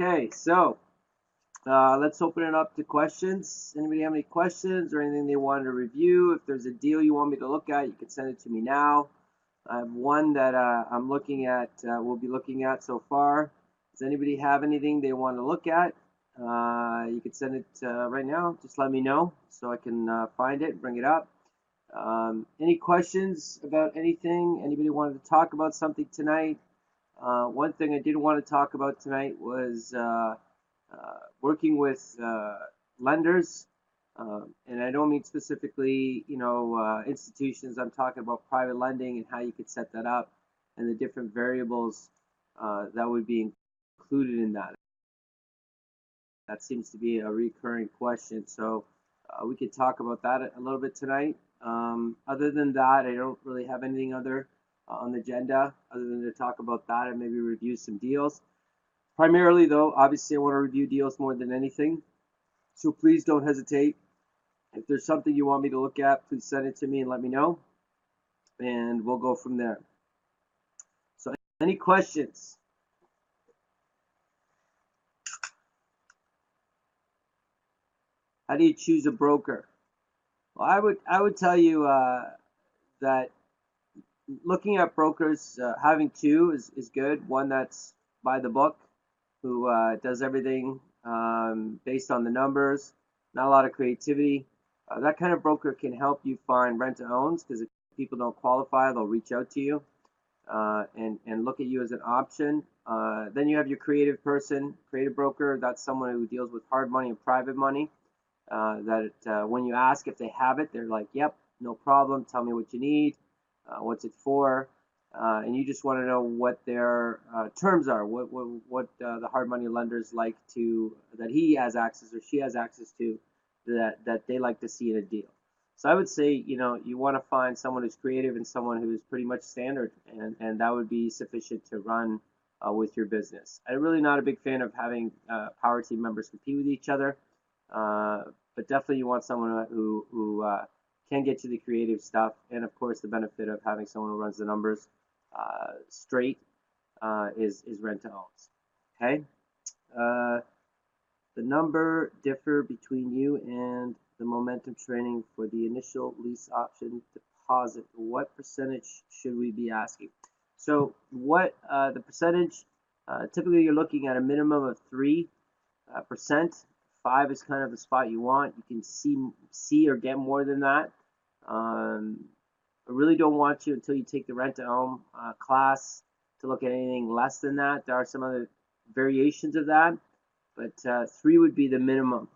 Okay, so let's open it up to questions. Anybody have any questions or anything they wanted to review? If there's a deal you want me to look at, you can send it to me now. I have one that I'm looking at, we'll be looking at so far. Does anybody have anything they want to look at? You can send it right now. Just let me know so I can find it, bring it up. Any questions about anything? Anybody wanted to talk about something tonight? One thing I did want to talk about tonight was working with lenders, and I don't mean specifically, institutions. I'm talking about private lending and how you could set that up, and the different variables that would be included in that. That seems to be a recurring question, so we could talk about that a little bit tonight. Other than that, I don't really have anything other on the agenda other than to talk about that and maybe review some deals. Primarily, though, obviously, I want to review deals more than anything. So please don't hesitate. If there's something you want me to look at, please send it to me and let me know. And we'll go from there. So any questions? How do you choose a broker? Well, I would tell you that looking at brokers, having two is good. One that's by the book, who does everything based on the numbers, not a lot of creativity. That kind of broker can help you find rent-to-owns, because if people don't qualify, they'll reach out to you and look at you as an option. Then you have your creative person, creative broker. That's someone who deals with hard money and private money. When you ask if they have it, they're like, yep, no problem. Tell me what you need. What's it for? And you just want to know what their terms are, what the hard money lenders like to, that he has access or she has access to, that they like to see in a deal. So I would say, you want to find someone who's creative and someone who's pretty much standard, and that would be sufficient to run with your business. I'm really not a big fan of having power team members compete with each other, but definitely you want someone who can get to the creative stuff, and of course the benefit of having someone who runs the numbers straight is rent-to-owns. Okay. The number differ between you and the momentum training for the initial lease option deposit. What percentage should we be asking? So what the percentage, typically you're looking at a minimum of 3%. 5 is kind of the spot you want. You can see or get more than that. I really don't want you, until you take the rent-to-own class, to look at anything less than that. There are some other variations of that, but 3 would be the minimum.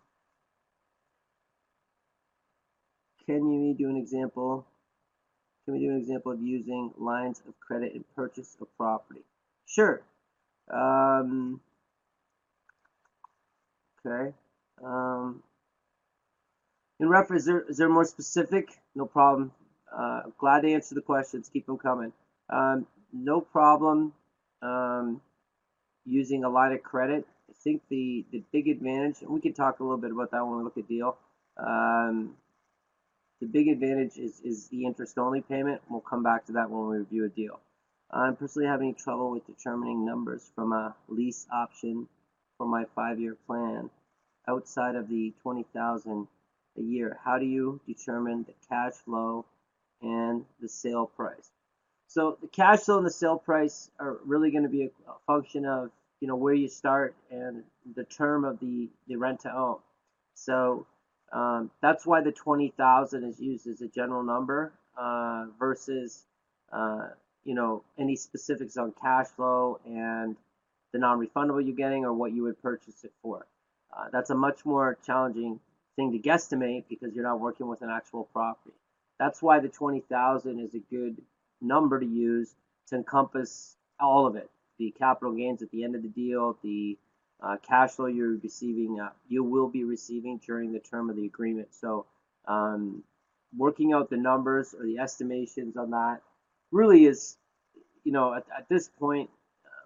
Can we do an example of using lines of credit in purchase of property? Sure. Okay. In reference, is there more specific? No problem. Glad to answer the questions. Keep them coming. No problem using a line of credit. I think the big advantage, and we can talk a little bit about that when we look at deal. The big advantage is the interest-only payment. We'll come back to that when we review a deal. I'm personally having trouble with determining numbers from a lease option for my 5-year plan outside of the $20,000 a year. How do you determine the cash flow and the sale price? So the cash flow and the sale price are really going to be a function of where you start and the term of the rent to own. So that's why the 20,000 is used as a general number versus any specifics on cash flow and the non-refundable you're getting or what you would purchase it for. That's a much more challenging thing to guesstimate because you're not working with an actual property. That's why the 20,000 is a good number to use to encompass all of it: the capital gains at the end of the deal, the cash flow you're receiving, you will be receiving during the term of the agreement. So working out the numbers or the estimations on that really is, at this point,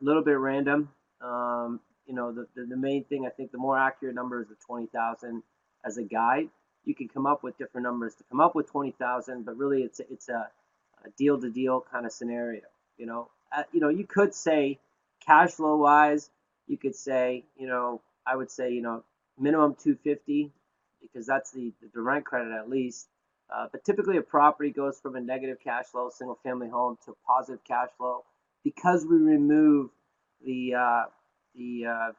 a little bit random. The main thing, I think the more accurate number is the 20,000 as a guide. You can come up with different numbers to come up with 20,000, but really it's a deal-to-deal kind of scenario. You could say cash flow wise, you could say, I would say, minimum 250, because that's the rent credit at least. But typically a property goes from a negative cash flow, single family home, to positive cash flow because we remove the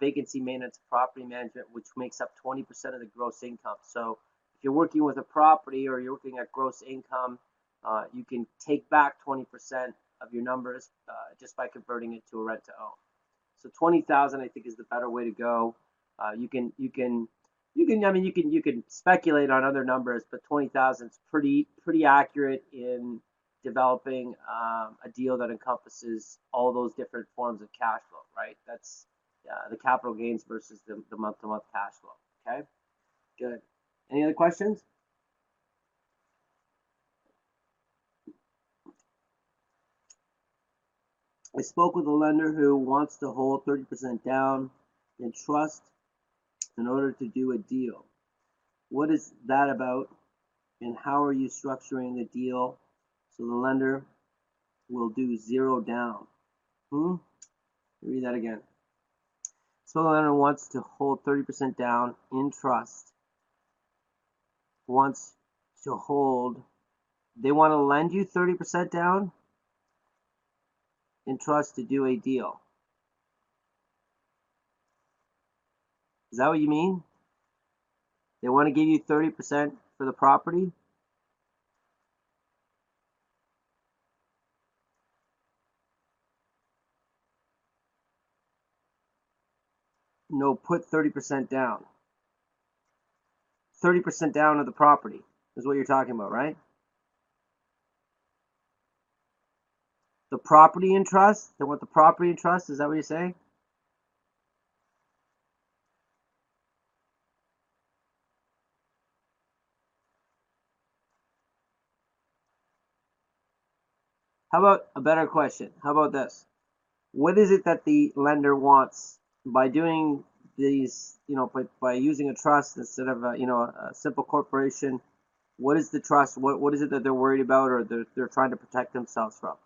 vacancy maintenance property management, which makes up 20% of the gross income. So if you're working with a property or you're looking at gross income, you can take back 20% of your numbers just by converting it to a rent to own. So 20,000, I think, is the better way to go. You can speculate on other numbers, but 20,000 is pretty accurate in developing a deal that encompasses all those different forms of cash flow, right? That's the capital gains versus the month-to-month cash flow. Okay, good. Any other questions? I spoke with a lender who wants to hold 30% down in trust in order to do a deal. What is that about, and how are you structuring the deal so the lender will do zero down? Read that again. So the lender wants to hold 30% down in trust. Wants to hold, they want to lend you 30% down in trust to do a deal. Is that what you mean? They want to give you 30% for the property? No, put 30% down. 30% down of the property is what you're talking about, right? The property in trust? They want the property in trust? Is that what you're saying? How about a better question? How about this? What is it that the lender wants by doing these, by using a trust instead of a simple corporation? What is the trust? What is it that they're worried about, or they're trying to protect themselves from?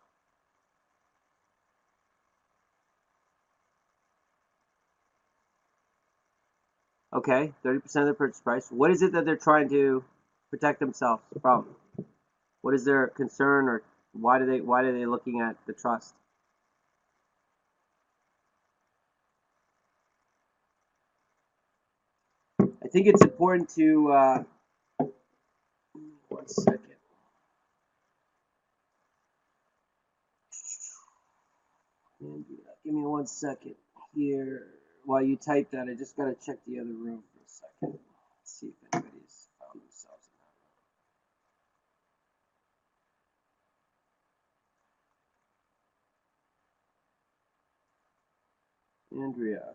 Okay, 30% of the purchase price. What is it that they're trying to protect themselves from? What is their concern, or why are they looking at the trust? I think it's important to 1 second. Give me 1 second here while you type that. I just gotta check the other room for a second. See if anybody's found themselves in that room. Andrea.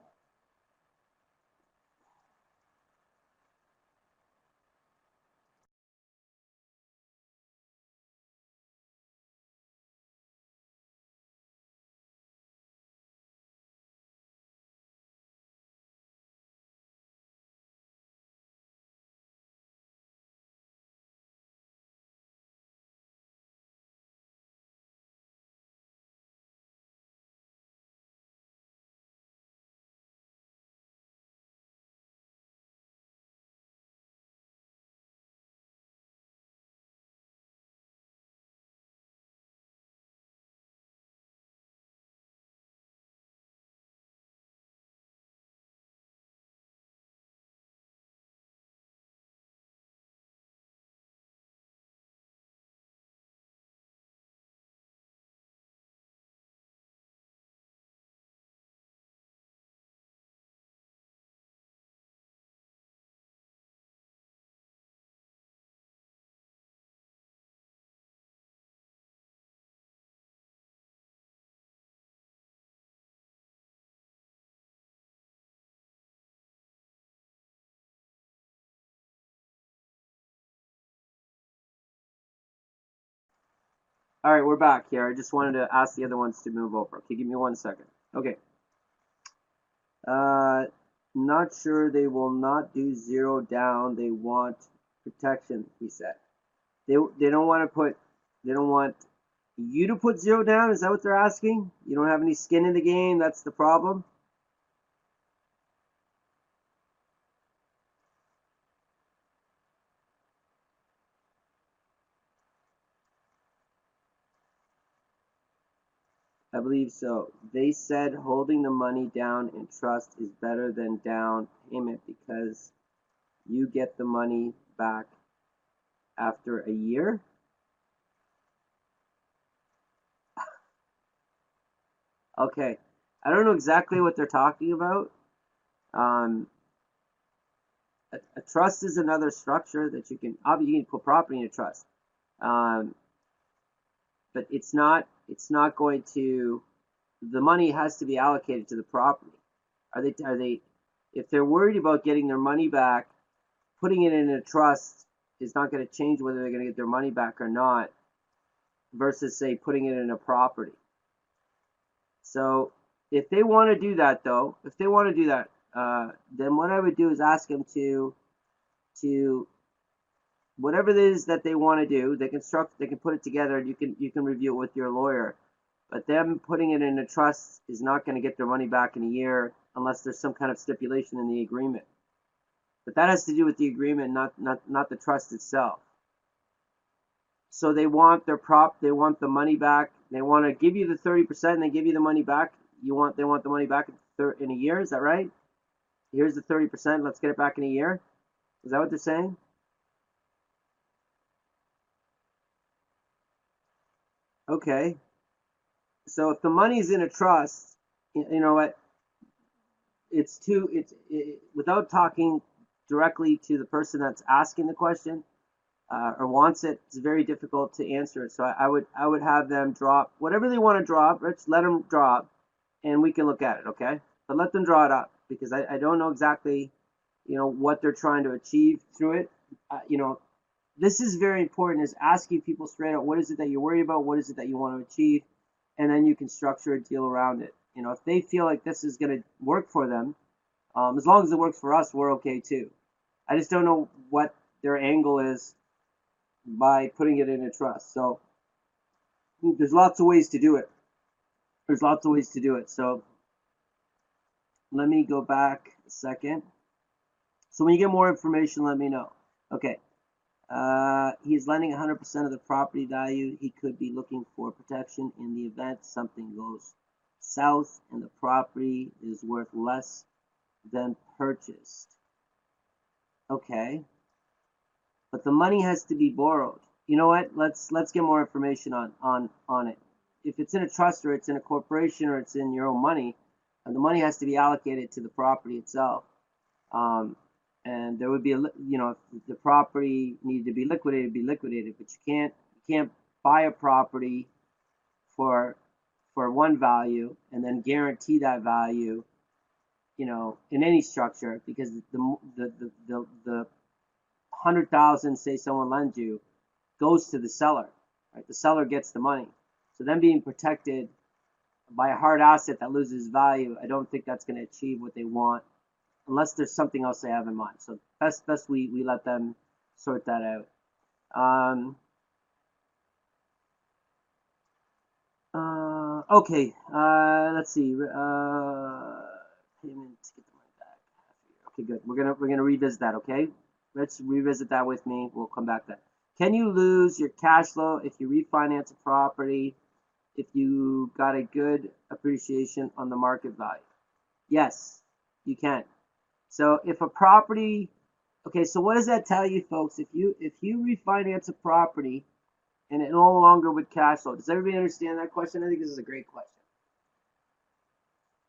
All right, we're back here. I just wanted to ask the other ones to move over. Okay, give me 1 second. Okay. Not sure they will not do zero down. They want protection, he said. They don't want to put, they don't want you to put zero down. Is that what they're asking? You don't have any skin in the game. That's the problem. I believe so. They said holding the money down in trust is better than down payment because you get the money back after a year. Okay, I don't know exactly what they're talking about. Um, a trust is another structure that you can obviously you can put property in a trust, um, but it's not going to. The money has to be allocated to the property. Are they if they're worried about getting their money back, putting it in a trust is not going to change whether they're going to get their money back or not, versus say putting it in a property. So if they want to do that, though, if they want to do that, then what I would do is ask them to whatever it is that they want to do. They can put it together, and you can review it with your lawyer. But them putting it in a trust is not going to get their money back in a year unless there's some kind of stipulation in the agreement. But that has to do with the agreement, not the trust itself. So they want they want the money back. They want to give you the 30% and they give you the money back. They want the money back in a year, is that right? Here's the 30%, let's get it back in a year. Is that what they're saying? Okay. So if the money's in a trust, you know what? Without talking directly to the person that's asking the question or wants it, it's very difficult to answer it. So I would have them drop whatever they want to drop. Let's let them drop, and we can look at it. Okay, but let them draw it up because I don't know exactly, what they're trying to achieve through it. This is very important. Is asking people straight out, what is it that you're worried about? What is it that you want to achieve? And then you can structure a deal around it. If they feel like this is going to work for them, as long as it works for us, we're okay too. I just don't know what their angle is by putting it in a trust. So there's lots of ways to do it. So let me go back a second. So when you get more information, let me know. Okay. He's lending 100% of the property value. He could be looking for protection in the event something goes south and the property is worth less than purchased. Okay. But the money has to be borrowed. You know what? Let's get more information on it. If it's in a trust or it's in a corporation or it's in your own money, the money has to be allocated to the property itself. And there would be if the property needed to be liquidated, but you can't buy a property for one value and then guarantee that value, in any structure, because the 100,000, say someone lends you, goes to the seller, right? The seller gets the money. So them being protected by a hard asset that loses value, I don't think that's going to achieve what they want, unless there's something else they have in mind. So best we let them sort that out. Okay. Let's see. Payment to get the money back. Okay, good. We're gonna revisit that. Okay. Let's revisit that with me. We'll come back to that. Can you lose your cash flow if you refinance a property if you got a good appreciation on the market value? Yes, you can. So if a property, okay, so what does that tell you, folks? If you refinance a property and it no longer with cash flow, does everybody understand that question? I think this is a great question.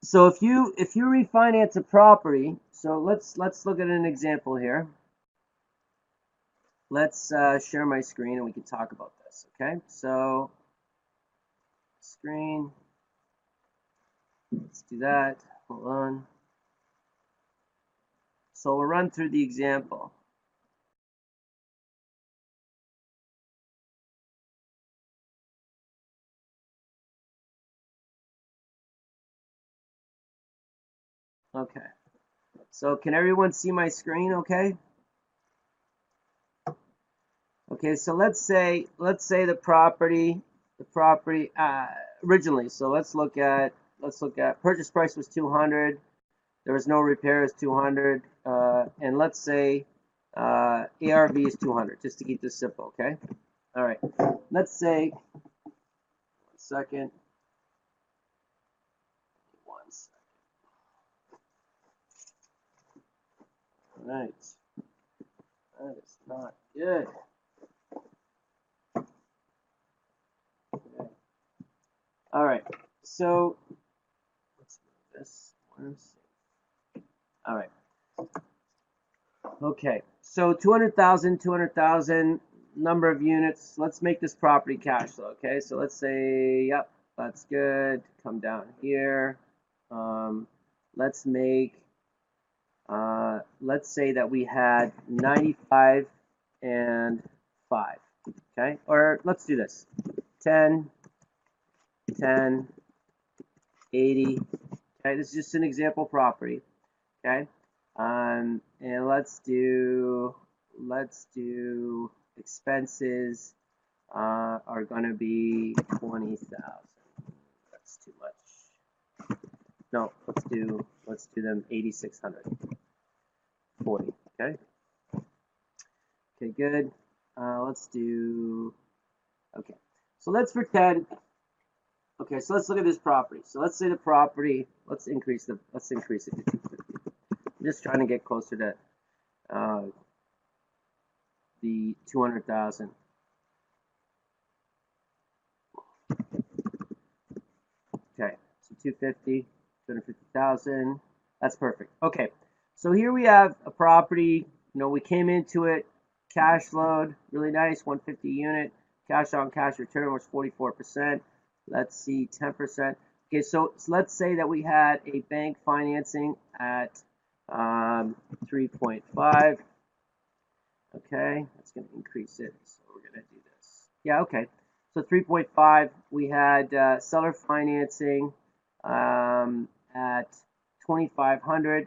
So if you refinance a property, so let's look at an example here. Let's share my screen and we can talk about this. Okay, so screen. Let's do that. Hold on. So we'll run through the example. Okay. So can everyone see my screen okay? Okay, so let's say the property originally. So let's look at purchase price was 200. There was no repairs, 200, and let's say ARV is 200, just to keep this simple. Okay. All right. Let's say 1 second. right. That is not good. Okay. All right. So let's move this. All right. Okay. So 200,000, number of units. Let's make this property cash flow. Okay. So let's say, yep, that's good. Come down here. Let's make. Let's say that we had 95 and 5. Okay. Or let's do this. 10, 10, 80. Okay, this is just an example property. Okay, and let's do expenses are going to be 20,000. That's too much. No, let's do them 8,600. 40. Okay. Okay, good. Let's do. Okay, so let's pretend. Okay, so let's look at this property. So let's say the property, let's increase it to 250. I'm just trying to get closer to the 200,000. Okay, so 250,000. That's perfect. Okay, so here we have a property. We came into it, cash flowed, really nice, 150 unit. Cash on cash return was 44%. Let's see, 10%. Okay, so let's say that we had a bank financing at 3.5. Okay, that's going to increase it. So we're going to do this. Yeah, okay. So 3.5. We had seller financing at 2,500,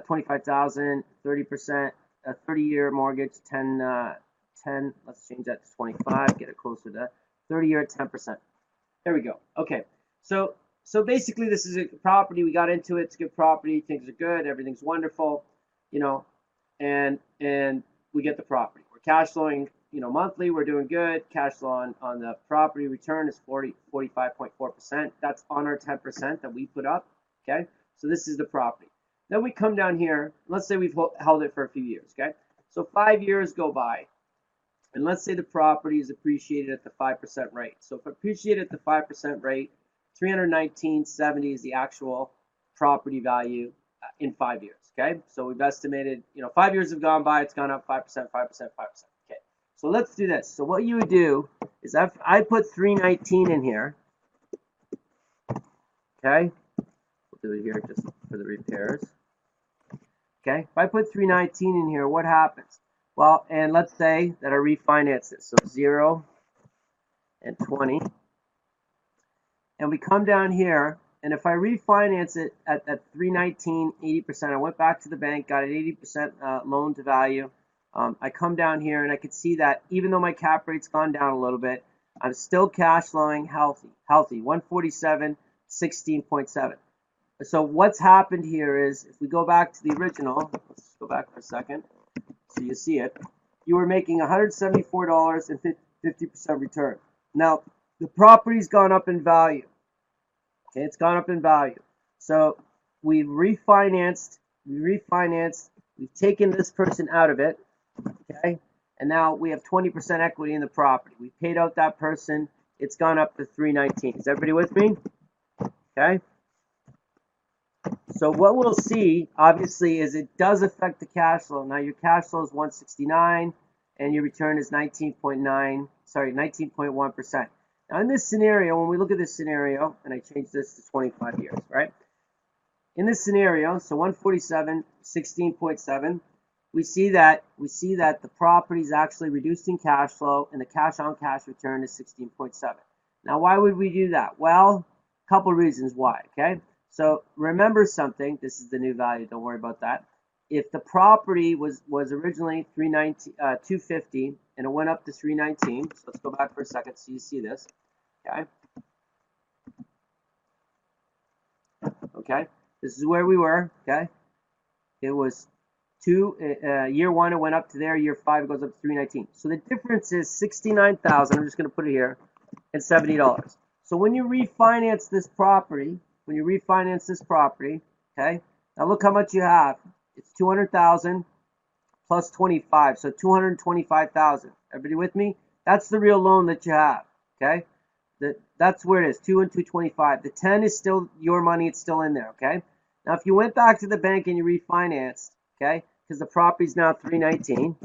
25,000, 30%, a 30-year mortgage, 10. Let's change that to 25. Get it closer to 30-year at 10%. There we go. Okay, so basically this is a property. We got into it. It's a good property. Things are good. Everything's wonderful, and we get the property. We're cash flowing, monthly. We're doing good. Cash flow on the property return is 45.4%. That's on our 10% that we put up. Okay, so this is the property. Then we come down here. Let's say we've held it for a few years. Okay, so 5 years go by. And let's say the property is appreciated at the 5% rate. So if appreciated at the 5% rate, 319.70 is the actual property value in 5 years. Okay, so we've estimated, 5 years have gone by, it's gone up 5%, 5%, 5%. Okay, so let's do this. So what you would do is I put 319 in here. Okay, we'll do it here just for the repairs. Okay, if I put 319 in here, what happens? Well, and let's say that I refinance this. So 0 and 20. And we come down here, and if I refinance it at 319, 80%, I went back to the bank, got an 80% loan to value. I come down here, and I could see that even though my cap rate's gone down a little bit, I'm still cash flowing healthy. 147, 16.7. So what's happened here is, if we go back to the original, let's go back for a second. So you see it, you were making $174 and 50% return. Now, the property's gone up in value. Okay, it's gone up in value. So we've refinanced, we've taken this person out of it, okay? And now we have 20% equity in the property. We paid out that person, it's gone up to 319. Is everybody with me? Okay? So what we'll see, obviously, is it does affect the cash flow. Now your cash flow is 169, and your return is 19.1%. Now in this scenario, when we look at this scenario, and I change this to 25 years, right? In this scenario, so 147, 16.7, we see that the property is actually reducing cash flow, and the cash on cash return is 16.7. Now why would we do that? Well, a couple reasons why. Okay. So remember something, this is the new value, don't worry about that. If the property was originally 250 and it went up to 319, so let's go back for a second so you see this. Okay. Okay, this is where we were. Okay, it was year 1 it went up to there, year 5 it goes up to 319. So the difference is 69,000. I'm just going to put it here, and $70. So when you refinance this property, okay, now look how much you have. It's 200,000. plus 25, so 225,000. Everybody with me? That's the real loan that you have, okay? That's where it is, 2 and 225. The 10 is still your money, it's still in there, okay? Now, if you went back to the bank and you refinanced, okay, because the property's now 319,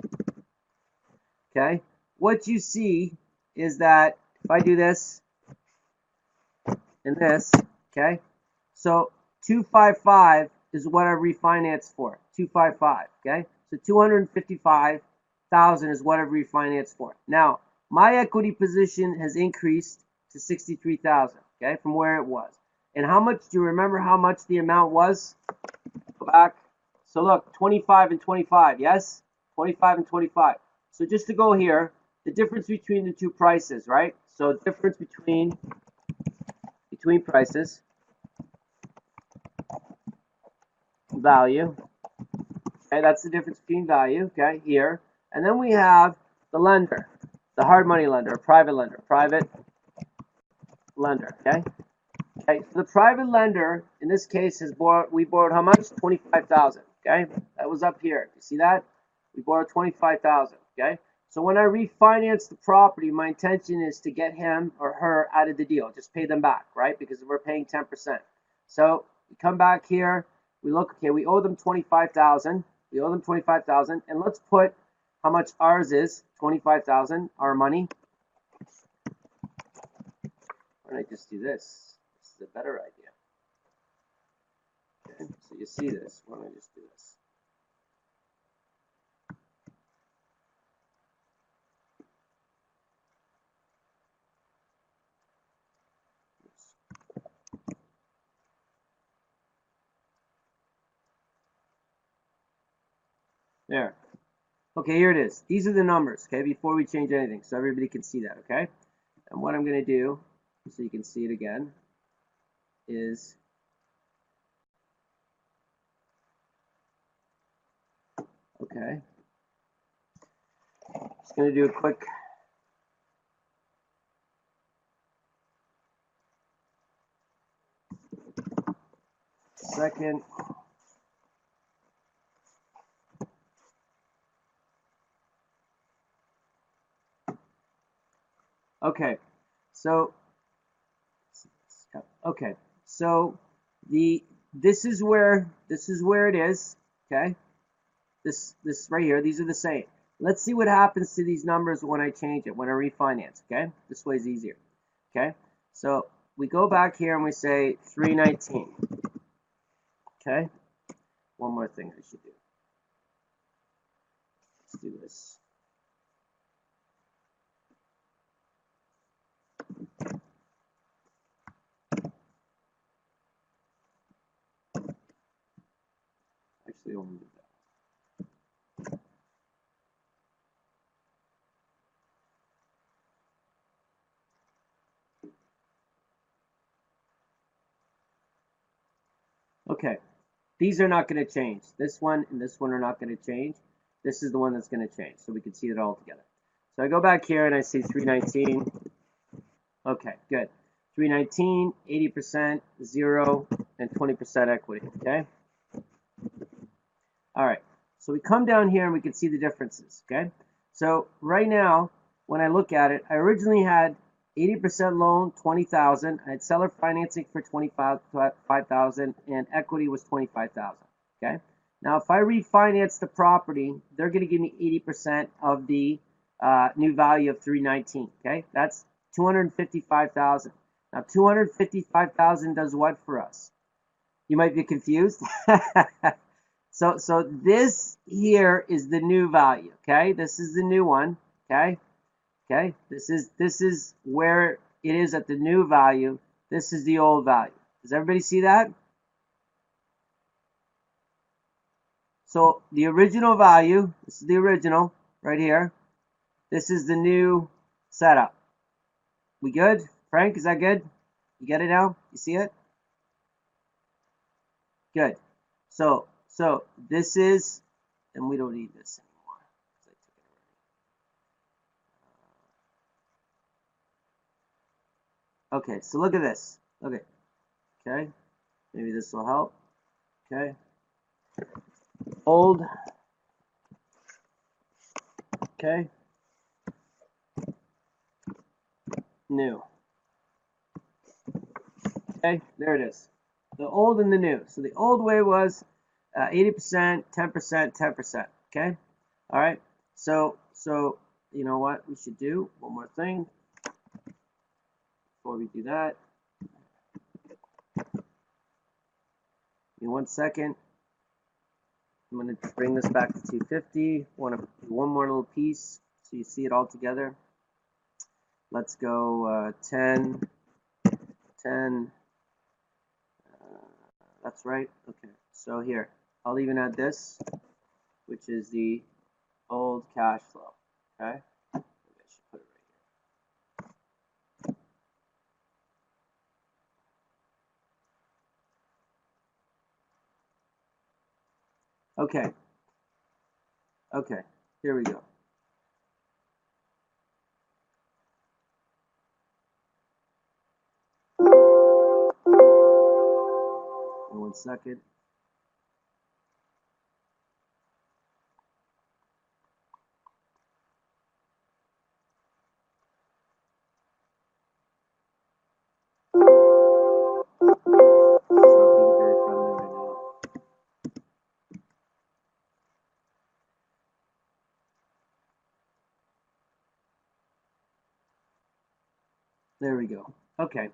okay, what you see is that if I do this and this, okay, so 255 is what I refinanced for, 255, okay? So 255,000 is what I refinanced for. Now, my equity position has increased to 63,000, okay, from where it was. And how much, do you remember how much the amount was? Go back. So look, 25 and 25, yes? 25 and 25. So just to go here, the difference between the two prices, right? So difference between prices, value, okay, that's the difference between value, okay, here. And then we have the lender, the hard money lender, a private lender, okay? Okay, so the private lender, in this case, we borrowed how much? 25,000, okay? That was up here. You see that? We borrowed 25,000, okay? So when I refinance the property, my intention is to get him or her out of the deal. Just pay them back, right? Because we're paying 10%. So we come back here. We look, okay, we owe them 25,000. We owe them 25,000. And let's put how much ours is, 25,000, our money. Why don't I just do this? This is a better idea. Okay, so you see this. Why don't I just do this? There. Okay, here it is. These are the numbers, okay, before we change anything, so everybody can see that, okay? And what I'm going to do, so you can see it again, is okay. Just going to do a quick second. Okay, so okay, so this is where it is. Okay, this right here. These are the same. Let's see what happens to these numbers when I change it, when I refinance. Okay, this way is easier. Okay, so we go back here and we say 319. Okay, one more thing I should do. Let's do this. Actually, I won't do that. Okay, these are not going to change. This one and this one are not going to change. This is the one that's going to change, so we can see it all together. So I go back here and I see 319. Okay, good. 319, 80%, 0, and 20% equity, okay? All right, so we come down here and we can see the differences, okay? So right now, when I look at it, I originally had 80% loan, 20,000. I had seller financing for 25,000, and equity was 25,000, okay? Now, if I refinance the property, they're going to give me 80% of the new value of 319, okay? That's 255,000. Now, 255,000 does what for us? You might be confused. So this here is the new value, okay? This is the new one, okay? Okay? This is where it is at the new value. This is the old value. Does everybody see that? So the original value, this is the original right here. This is the new setup. We good? Frank, is that good? You get it now? You see it? Good. So this is, and we don't need this anymore. I took it already. Okay, so look at this. Okay. Okay. Maybe this will help. Okay. Old Okay. New. Okay, there it is. The old and the new. So the old way was 80%, 10%, 10%. Okay. All right. So you know what we should do? One more thing before we do that. Give me 1 second. I'm going to bring this back to 250. Want to do one more little piece so you see it all together. Let's go 10, 10. That's right. Okay. So here, I'll even add this, which is the old cash flow. Okay. Maybe I should put it right here. Okay. Okay. Here we go. In 1 second. There we go. Okay.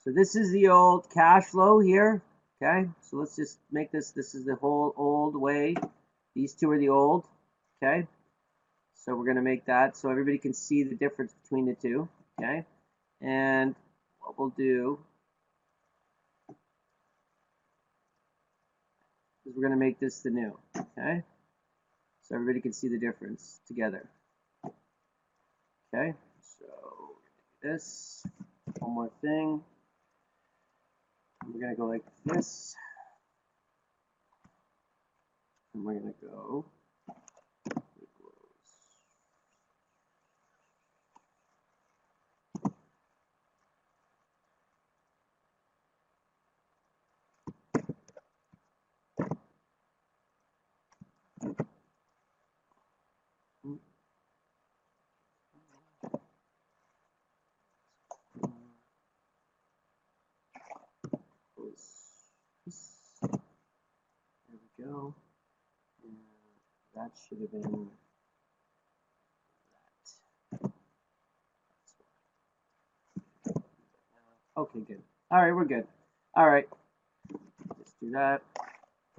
So this is the old cash flow here. Okay. So let's just make this. This is the whole old way. These two are the old. Okay. So we're going to make that so everybody can see the difference between the two. Okay. And what we'll do is we're going to make this the new. Okay. So everybody can see the difference together. Okay. So this. One more thing. We're going to go like this. And we're going to go there we go. And that should have been that. Okay, good. All right, we're good. All right, let's do that.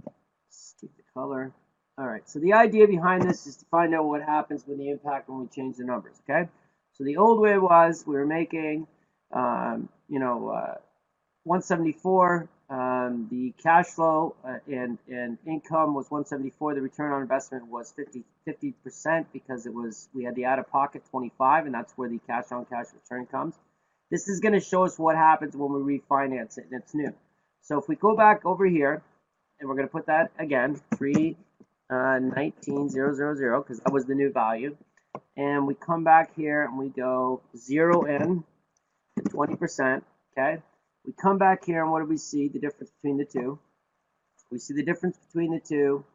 Let's keep the color. All right, so the idea behind this is to find out what happens with the impact when we change the numbers, okay? So the old way was we were making, 174. The cash flow and income was 174. The return on investment was 50% because we had the out-of-pocket 25, and that's where the cash-on-cash return comes. This is going to show us what happens when we refinance it, and it's new. So if we go back over here, and we're going to put that again, 319,000, because that was the new value. And we come back here and we go 0 in to 20%, okay? We come back here and what do we see? The difference between the two. We see the difference between the two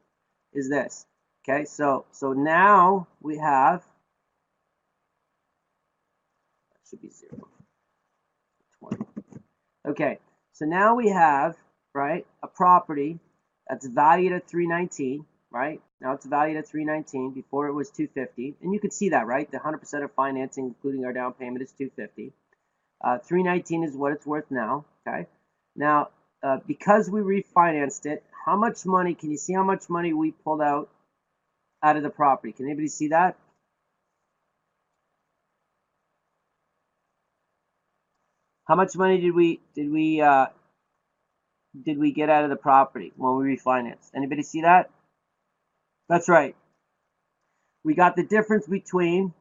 is this, okay? So now we have, that should be 0, 20. Okay, so now we have, right, a property that's valued at 319, right? Now it's valued at 319. Before it was 250, and you can see that, right? The 100% of financing, including our down payment, is 250. 319 is what it's worth now. Okay. Now, because we refinanced it, how much money? Can you see how much money we pulled out of the property? Can anybody see that? How much money did we get out of the property when we refinanced? Anybody see that? That's right. We got the difference between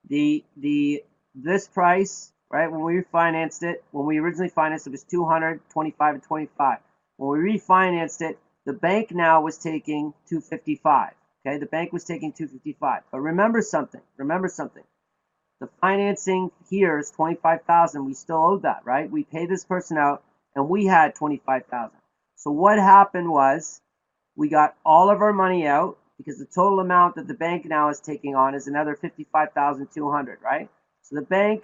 this price, right? When we refinanced it, when we originally financed it was 225 and 25. When we refinanced it, the bank now was taking 255. Okay, the bank was taking 255. But remember something. The financing here is 25,000. We still owed that, right? We paid this person out, and we had 25,000. So what happened was we got all of our money out because the total amount that the bank now is taking on is another $55,200, right? So the bank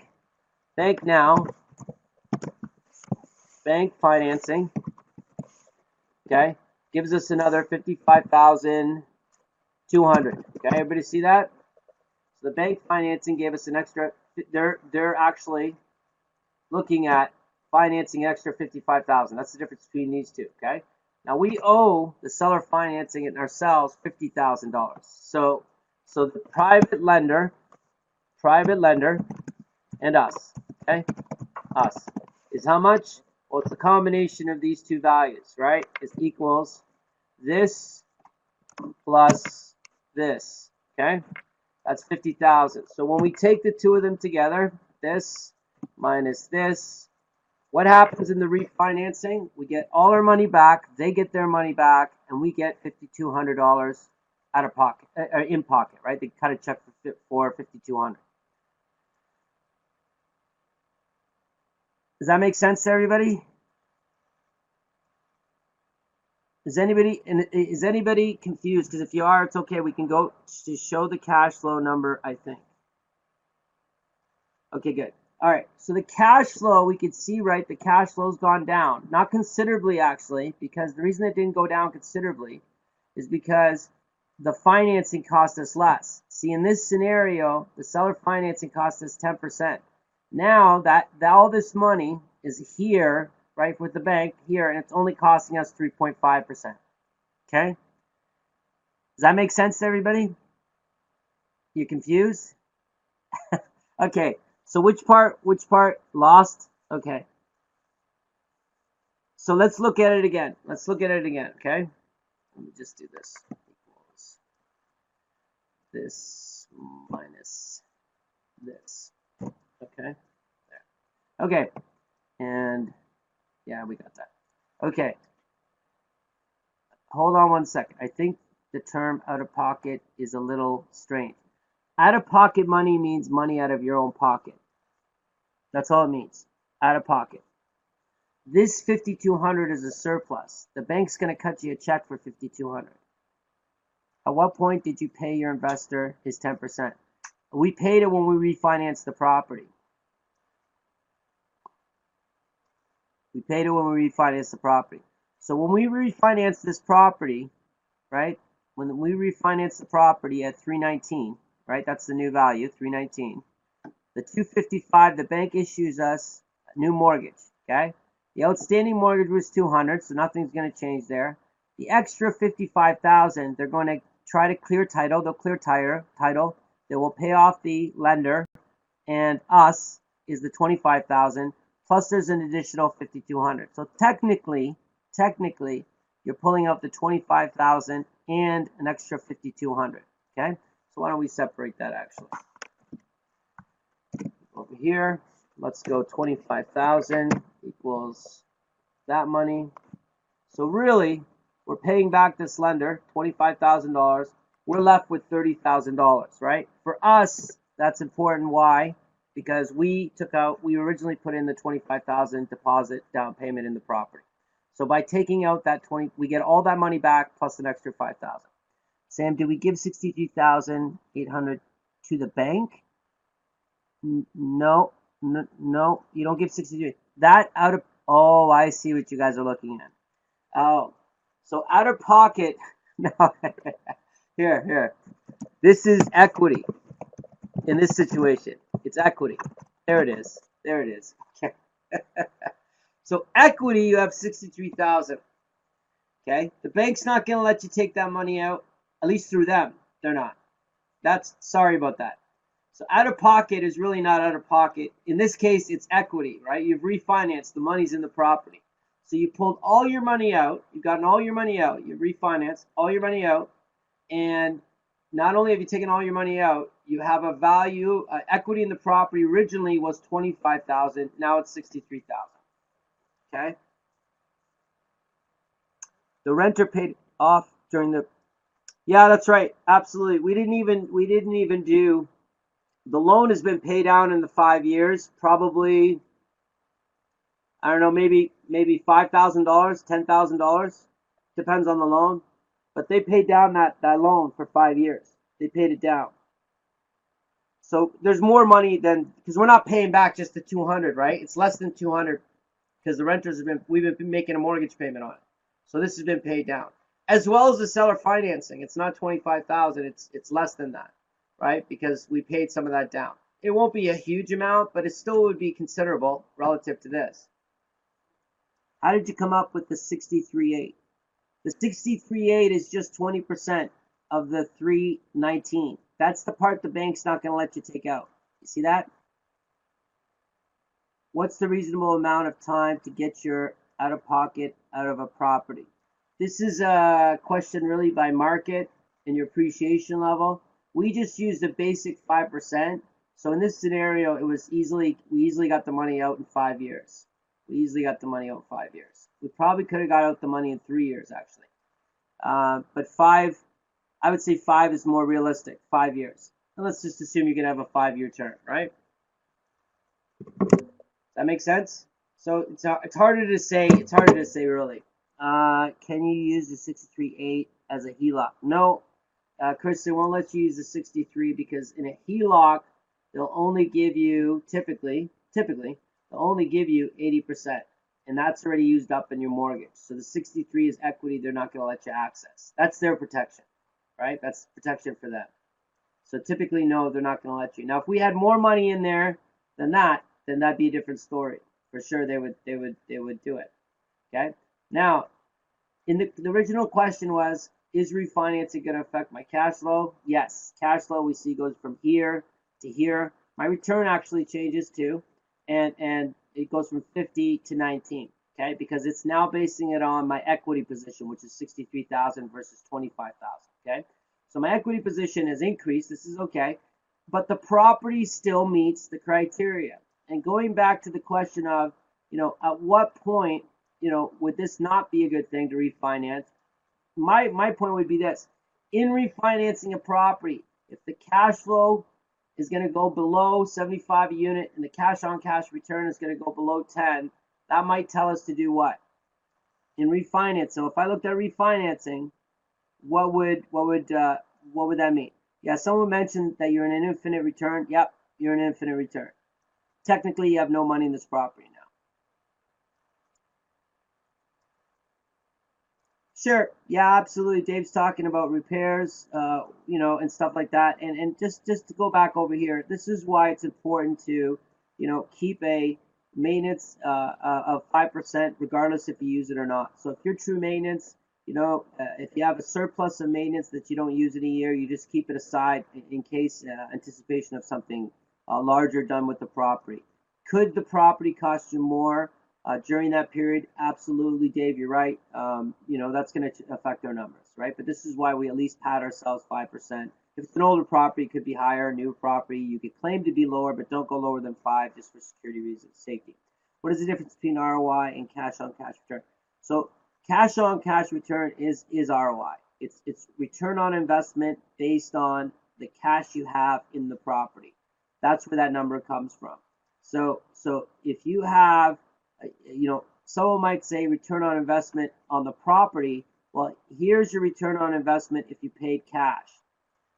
financing, okay, gives us another $55,200. Okay, everybody see that? So the bank financing gave us an extra. They're actually looking at financing extra $55,000. That's the difference between these two. Okay. Now we owe the seller financing it ourselves $50,000. So the private lender, and us. Okay, us is how much? Well, it's the combination of these two values, right? It equals this plus this. Okay, that's 50,000. So when we take the two of them together, this minus this, what happens in the refinancing? We get all our money back, they get their money back, and we get $5,200 out of pocket, in pocket, right? They cut a check for $5,200. Does that make sense to everybody? Is anybody confused? Because if you are, it's okay. We can go to show the cash flow number, I think. Okay, good. All right, so the cash flow, we could see, right, the cash flow's gone down. Not considerably, actually, because the reason it didn't go down considerably is because the financing cost us less. See, in this scenario, the seller financing cost us 10%. Now that all this money is here, right, with the bank here, and it's only costing us 3.5%. Okay? Does that make sense to everybody? You confused? Okay. So which part lost? Okay. So let's look at it again. Okay? Let me just do this. Equals this minus this. Okay? There. Okay. And yeah, we got that. Okay. Hold on one second. I think the term out of pocket is a little strange. Out of pocket money means money out of your own pocket. That's all it means. Out of pocket. This $5,200 is a surplus. The bank's going to cut you a check for $5,200. At what point did you pay your investor his 10%? We paid it when we refinanced the property. So when we refinance this property, right? When we refinance the property at 319, right? That's the new value, 319. The 255, the bank issues us a new mortgage, okay? The outstanding mortgage was 200, so nothing's going to change there. The extra 55,000, they're going to try to clear title. They'll clear title. They will pay off the lender, and us is the 25,000. Plus, there's an additional 5,200. So technically, you're pulling out the 25,000 and an extra 5,200. Okay. So why don't we separate that actually? Over here, let's go 25,000 equals that money. So really, we're paying back this lender $25,000. We're left with $30,000, right? For us, that's important. Why? Because we originally put in the 25,000 deposit down payment in the property. So by taking out that 20, we get all that money back plus an extra 5,000. Sam, did we give 63,800 to the bank? No, you don't give 63. That out of, oh, I see what you guys are looking at. Oh, so out of pocket, no, here. This is equity in this situation. It's equity. There it is. Okay. So equity, you have 63,000. Okay. The bank's not going to let you take that money out, at least through them. They're not. Sorry about that. So out of pocket is really not out of pocket. In this case, it's equity, right? You've refinanced. The money's in the property. So you pulled all your money out. You've gotten all your money out. You've refinanced all your money out. And not only have you taken all your money out, you have a value, equity in the property originally was 25,000. Now it's 63,000. Okay. The renter paid off during the. Yeah, that's right. Absolutely. We didn't even do. The loan has been paid down in the 5 years. Probably, I don't know, maybe $5,000, $10,000. Depends on the loan. But they paid down that loan for 5 years. They paid it down. So there's more money than, because we're not paying back just the 200, right? It's less than 200 because the renters we've been making a mortgage payment on it. So this has been paid down, as well as the seller financing. It's not 25,000. It's less than that, right? Because we paid some of that down. It won't be a huge amount, but it still would be considerable relative to this. How did you come up with the 63.8? The 63.8 is just 20% of the 319. That's the part the bank's not going to let you take out. You see that? What's the reasonable amount of time to get your out-of-pocket out of a property? This is a question really by market and your appreciation level. We just used the basic 5%. So in this scenario, we easily got the money out in 5 years. We easily got the money out in 5 years. We probably could have got out the money in 3 years, actually. But 5, I would say 5 is more realistic, 5 years. And let's just assume you're going to have a 5-year term, right? That makes sense? So it's harder to say. It's harder to say, really. Can you use the 63.8 as a HELOC? No, Chris, they won't let you use the 63 because in a HELOC, they'll only give you, typically, they'll only give you 80%. And that's already used up in your mortgage. So the 63 is equity they're not going to let you access. That's their protection, right? That's protection for them. So typically, no, they're not going to let you. Now, if we had more money in there than that, then that'd be a different story. For sure, they would do it. Okay. Now, in the original question was, is refinancing going to affect my cash flow? Yes. Cash flow we see goes from here to here. My return actually changes too, and it goes from 50 to 19. Okay, because it's now basing it on my equity position, which is 63,000 versus 25,000. Okay, so my equity position has increased. This is okay, but the property still meets the criteria. And going back to the question of, at what point, would this not be a good thing to refinance? My point would be this: in refinancing a property, if the cash flow is going to go below 75 a unit and the cash on cash return is going to go below 10, that might tell us to do what? In refinance. So if I looked at refinancing, what would that mean? Yeah, someone mentioned that you're in an infinite return. Yep, you're in an infinite return. Technically, you have no money in this property now. Sure. Yeah, absolutely. Dave's talking about repairs, and stuff like that. And just to go back over here, this is why it's important to, keep a maintenance of 5%, regardless if you use it or not. So if you're true maintenance, if you have a surplus of maintenance that you don't use in a year, you just keep it aside in case anticipation of something larger done with the property. Could the property cost you more during that period? Absolutely, Dave, you're right. That's going to affect our numbers, right? But this is why we at least pad ourselves 5%. If it's an older property, it could be higher. New property, you could claim to be lower, but don't go lower than 5 just for security reasons, safety. What is the difference between ROI and cash on cash return? So cash on cash return is ROI. It's return on investment based on the cash you have in the property. That's where that number comes from. So if you have, someone might say return on investment on the property. Well, here's your return on investment if you paid cash.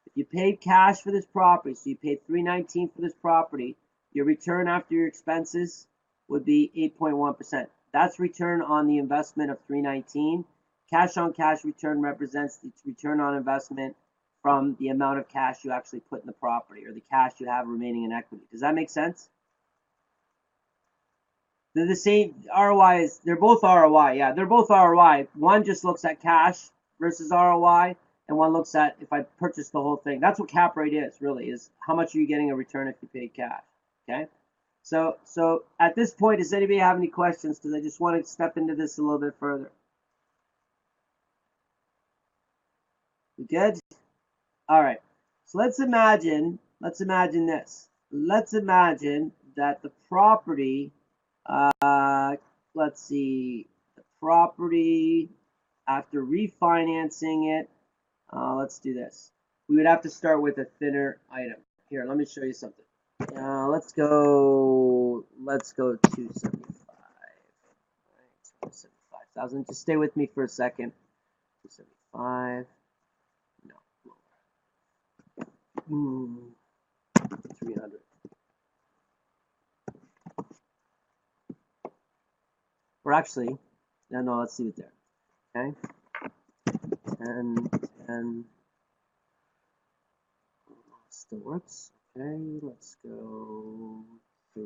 If you paid cash for this property, so you paid $319 for this property, your return after your expenses would be 8.1%. That's return on the investment of $319. Cash on cash return represents the return on investment from the amount of cash you actually put in the property, or the cash you have remaining in equity. Does that make sense? They're the same. ROI they're both ROI. Yeah, they're both ROI. One just looks at cash versus ROI, and one looks at if I purchase the whole thing. That's what cap rate is, really, is how much are you getting a return if you paid cash. Okay? So at this point, does anybody have any questions? Because I just want to step into this a little bit further. We good? All right. So let's imagine this. Let's imagine that the property, let's see, the property, after refinancing it, let's do this. We would have to start with a thinner item. Here, let me show you something. Let's go 275. All right, 275,000. Just stay with me for a second. 275. 5. No, lower. 300. Or actually, no, let's leave it there. Okay. 10, 10. Still works. Okay, let's go 3.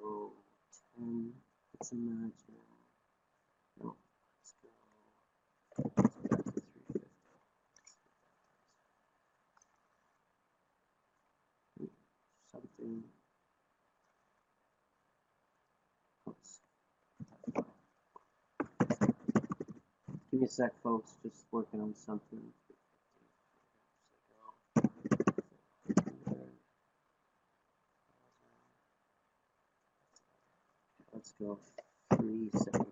Go 10. Let's imagine. No, let's go. Let's go back to 350. Something. Oops. Give me a sec, folks. Just working on something. Let's go 375.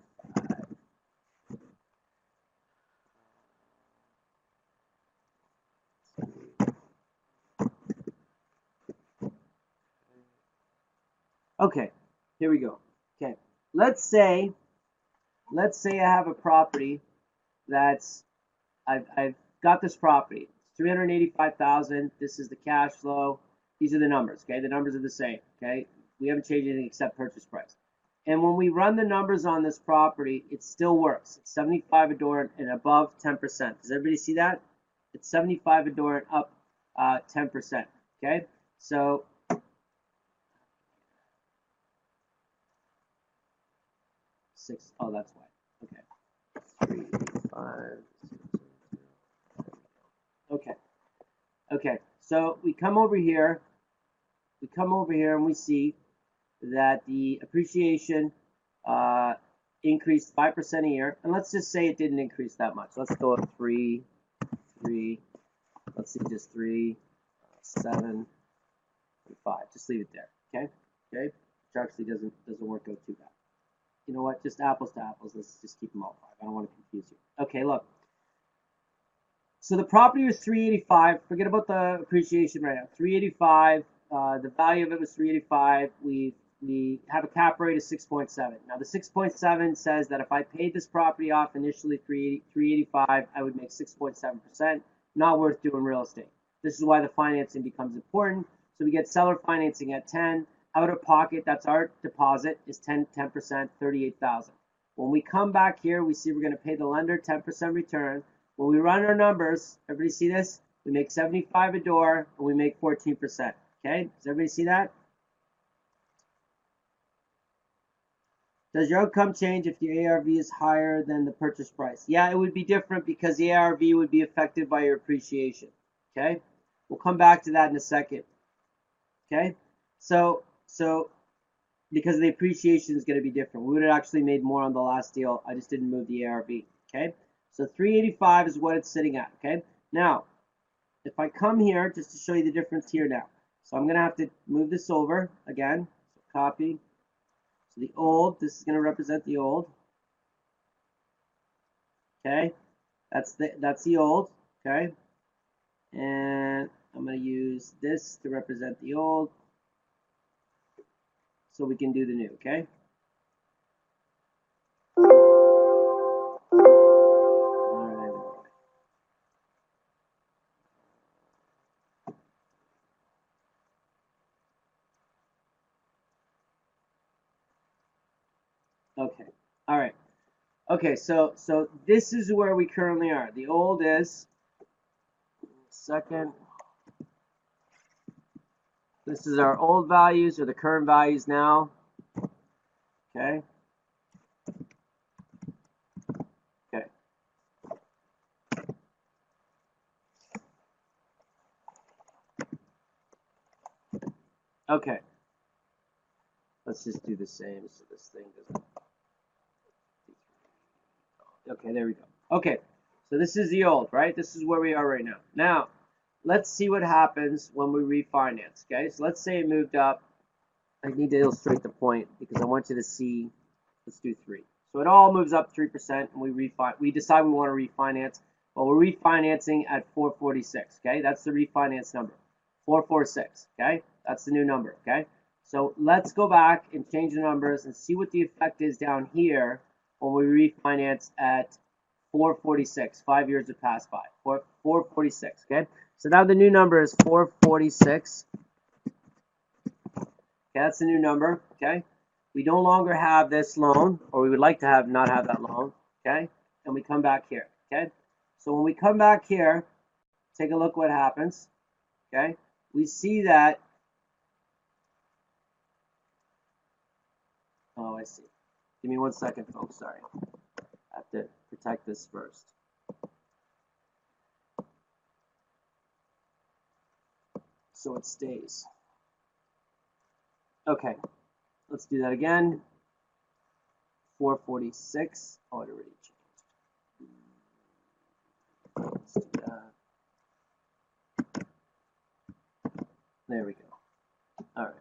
Okay, here we go. Okay, let's say I have a property that's I've got this property. It's 385,000. This is the cash flow. These are the numbers. Okay, the numbers are the same. Okay, we haven't changed anything except purchase price. And when we run the numbers on this property, it still works. It's 75 a door and above 10%. Does everybody see that? It's 75 a door and up 10%. Okay, so six. Oh, that's why. Okay, 3, 5. Okay. Okay. So we come over here. We come over here and we see that the appreciation increased 5% a year. And let's just say it didn't increase that much. Let's go up 3, 3. Let's see, just 3, 7, and 5. Just leave it there. Okay. Okay. Which actually doesn't work out too bad. You know what? Just apples to apples. Let's just keep them all 5. I don't want to confuse you. Okay. Look. So the property was 385. Forget about the appreciation right now. 385. The value of it was 385. We have a cap rate of 6.7. Now the 6.7 says that if I paid this property off initially 385, I would make 6.7%. Not worth doing real estate. This is why the financing becomes important. So we get seller financing at 10. Out of pocket, that's our deposit, is 10%, 38,000. When we come back here, we see we're going to pay the lender 10% return. When we run our numbers, everybody see this? We make 75 a door and we make 14%. Okay, does everybody see that? Does your outcome change if the ARV is higher than the purchase price? Yeah, it would be different because the ARV would be affected by your appreciation. Okay, we'll come back to that in a second. Okay, so because the appreciation is going to be different. We would have actually made more on the last deal. I just didn't move the ARV. Okay, so 385 is what it's sitting at. Okay, now if I come here just to show you the difference here now. So I'm going to have to move this over again. So copy. So the old, this is going to represent the old. Okay, that's the old. Okay, and I'm going to use this to represent the old, so we can do the new. Okay. Okay. All right. Okay. So this is where we currently are. The old is second. This is our old values or the current values now. Okay. Okay. Okay. Let's just do the same so this thing doesn't. Okay, there we go. Okay, so this is the old, right? This is where we are right now. Now, let's see what happens when we refinance, okay? So let's say it moved up. I need to illustrate the point because I want you to see. Let's do 3. So it all moves up 3%, and we decide we want to refinance. Well, we're refinancing at 446, okay? That's the refinance number. 446, okay? That's the new number, okay? So let's go back and change the numbers and see what the effect is down here when we refinance at 446. 5 years have passed by. 446, okay? So now the new number is 446. Okay, that's the new number, okay? We no longer have this loan, or we would like to have not have that loan, okay? And we come back here, okay? So when we come back here, take a look what happens, okay? We see that, oh, I see. Give me 1 second, folks, sorry. I have to protect this first. So it stays. Okay, let's do that again. 446. Oh, it already changed. Let's do that. There we go. All right.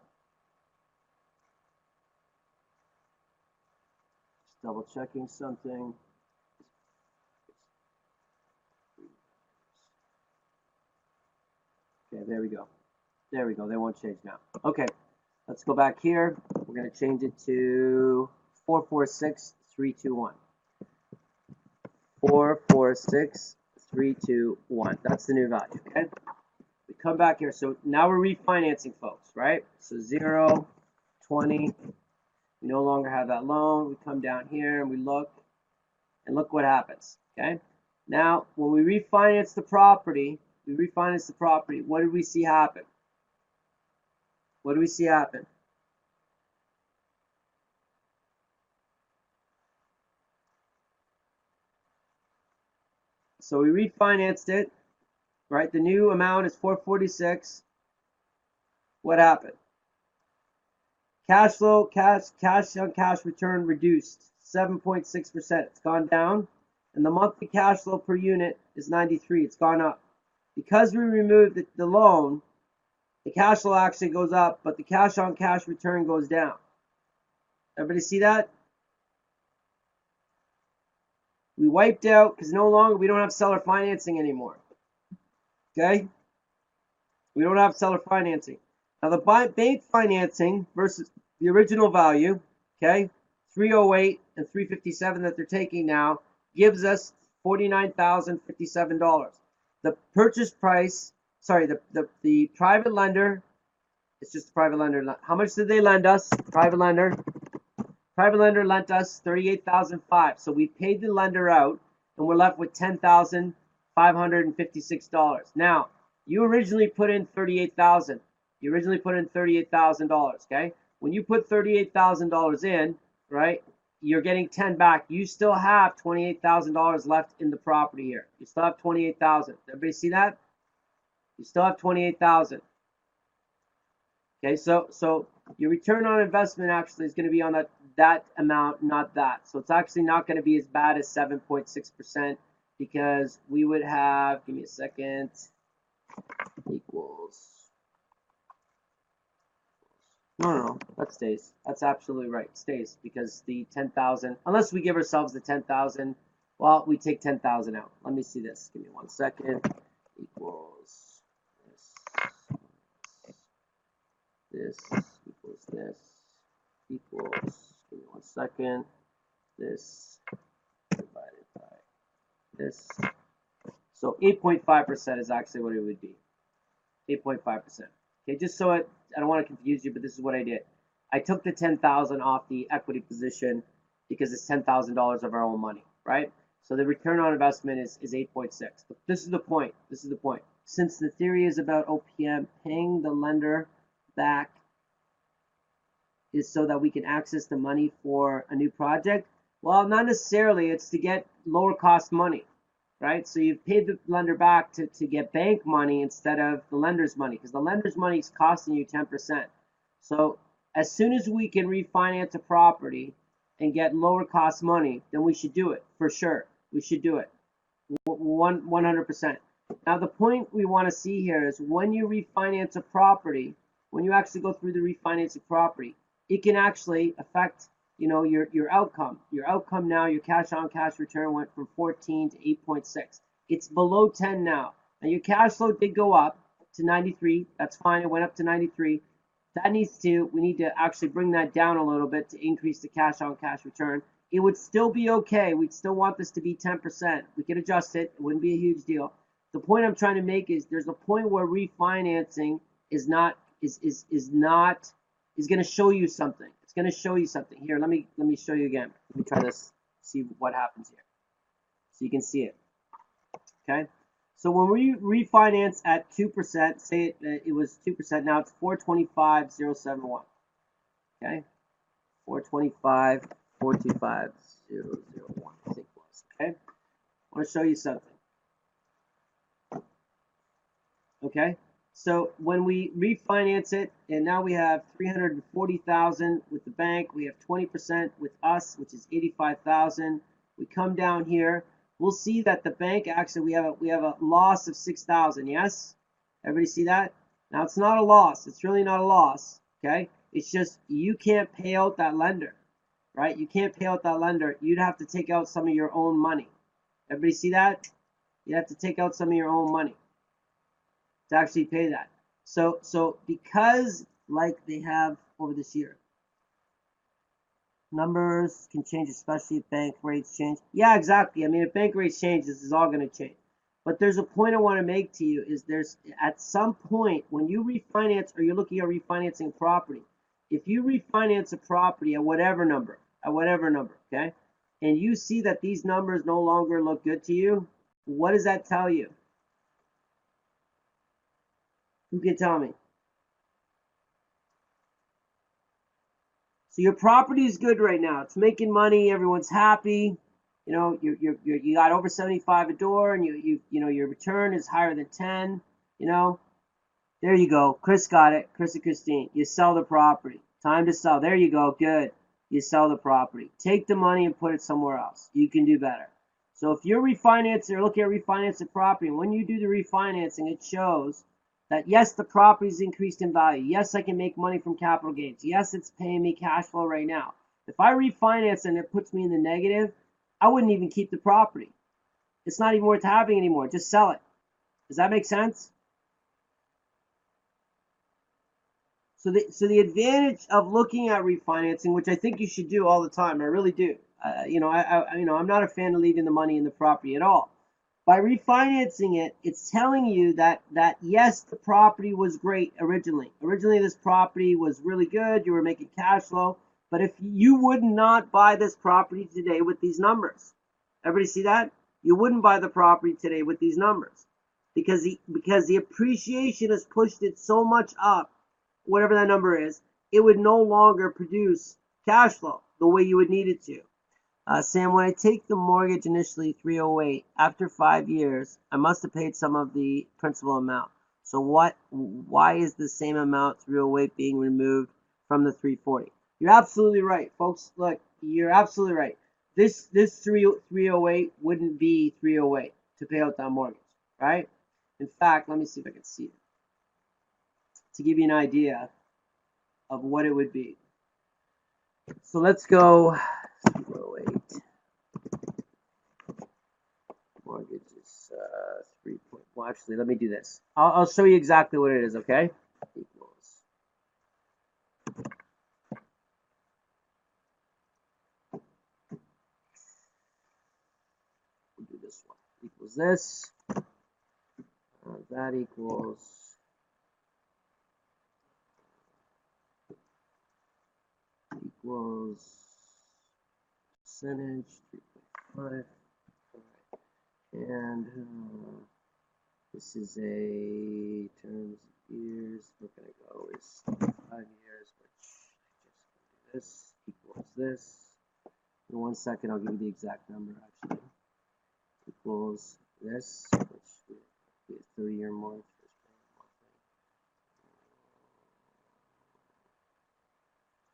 Just double checking something. Okay, there we go. There we go. They won't change now. Okay, let's go back here. We're going to change it to 446321. 446321. That's the new value, okay? We come back here. So now we're refinancing, folks, right? So 0, 20. We no longer have that loan. We come down here and we look, and look what happens, okay? Now, when we refinance the property, what did we see happen? What do we see happen? So we refinanced it, right? The new amount is 446. What happened? Cash flow, cash on cash return reduced 7.6%. It's gone down, and the monthly cash flow per unit is 93. It's gone up. Because we removed the loan, the cash flow actually goes up, but the cash on cash return goes down. Everybody see that? We wiped out, because no longer we don't have seller financing anymore. Okay? We don't have seller financing. Now the bank financing versus the original value, okay, 308 and 357 that they're taking now gives us $49,057. The purchase price, sorry, the private lender, it's just the private lender. How much did they lend us? Private lender lent us $38,500. So we paid the lender out, and we're left with $10,556. Now, you originally put in $38,000. You originally put in $38,000. Okay. When you put $38,000 in, right, you're getting 10 back. You still have $28,000 left in the property here. You still have $28,000. Everybody see that? You still have $28,000. Okay, so your return on investment actually is going to be on that amount, not that. So it's actually not going to be as bad as 7.6% because we would have, give me a second, equals. No, that stays. That's absolutely right. It stays because the 10,000, unless we give ourselves the 10,000, well, we take 10,000 out. Let me see this. Give me 1 second. Equals this equals this equals, give me 1 second, this divided by this. So 8.5% is actually what it would be. 8.5%. Okay, just so I don't want to confuse you, but this is what I did. I took the 10,000 off the equity position because it's $10,000 of our own money, right? So the return on investment is 8.6. But this is the point. This is the point. Since the theory is about OPM, paying the lender back is so that we can access the money for a new project. Well, not necessarily. It's to get lower cost money, right? So you've paid the lender back to get bank money instead of the lender's money, because the lender's money is costing you 10%. So as soon as we can refinance a property and get lower cost money, then we should do it, for sure. We should do it, 100%. Now the point we want to see here is when you refinance a property, when you actually go through the refinancing property, it can actually affect, you know, your outcome. Your outcome now, your cash on cash return went from 14 to 8.6. It's below 10 now. Now your cash flow did go up, to 93. That's fine. It went up to 93. We need to actually bring that down a little bit to increase the cash on cash return. It would still be okay. We'd still want this to be 10%. We could adjust it. It wouldn't be a huge deal. The point I'm trying to make is there's a point where refinancing is going to show you something. It's going to show you something. Here, let me show you again. Let me try this. See what happens here. So you can see it. Okay. So when we refinance at 2%, say it was 2%, now it's 425,071. Okay, 425,425,001, I think it was. Okay, I want to show you something. Okay, so when we refinance it, and now we have 340,000 with the bank, we have 20% with us, which is 85,000. We come down here. We'll see that the bank actually we have a loss of 6,000. Yes, everybody see that? Now it's not a loss. It's really not a loss. Okay, it's just you can't pay out that lender, right? You can't pay out that lender. You'd have to take out some of your own money. Everybody see that? You have to take out some of your own money to actually pay that. So because like they have over this year. Numbers can change, especially if bank rates change. Yeah, exactly. I mean, if bank rates change, this is all going to change. But there's a point I want to make to you is there's at some point when you refinance or you're looking at refinancing a property, if you refinance a property at whatever number, okay, and you see that these numbers no longer look good to you, what does that tell you? Who can tell me? So your property is good right now. It's making money. Everyone's happy. You know, you got over 75 a door, and you know your return is higher than 10. You know, there you go. Chris got it. Chris and Christine. You sell the property. Time to sell. There you go. Good. You sell the property. Take the money and put it somewhere else. You can do better. So if you're refinancing or looking at refinancing property, and when you do the refinancing, it shows that yes, the property's increased in value. Yes, I can make money from capital gains. Yes, it's paying me cash flow right now. If I refinance and it puts me in the negative, I wouldn't even keep the property. It's not even worth having anymore. Just sell it. Does that make sense? So the advantage of looking at refinancing, which I think you should do all the time, I really do. I'm not a fan of leaving the money in the property at all. By refinancing it, it's telling you that yes, the property was great originally. Originally, this property was really good. You were making cash flow. But if you would not buy this property today with these numbers, everybody see that? You wouldn't buy the property today with these numbers because the appreciation has pushed it so much up, whatever that number is, it would no longer produce cash flow the way you would need it to. Sam, when I take the mortgage initially 308, after 5 years, I must have paid some of the principal amount. So why is the same amount 308 being removed from the 340? You're absolutely right, folks. Look, you're absolutely right. This 308 wouldn't be 308 to pay out that mortgage, right? In fact, let me see if I can see it to give you an idea of what it would be. So let's go 308. Mortgage is 3. Well, actually, let me do this. I'll show you exactly what it is. Okay. Equals. We'll do this one. Equals this. That equals percentage 3.5. And this is a terms of years. We're going to go is 5 years, which I just do this equals this. In 1 second, I'll give you the exact number actually. Equals this, which would be a 30-year mortgage.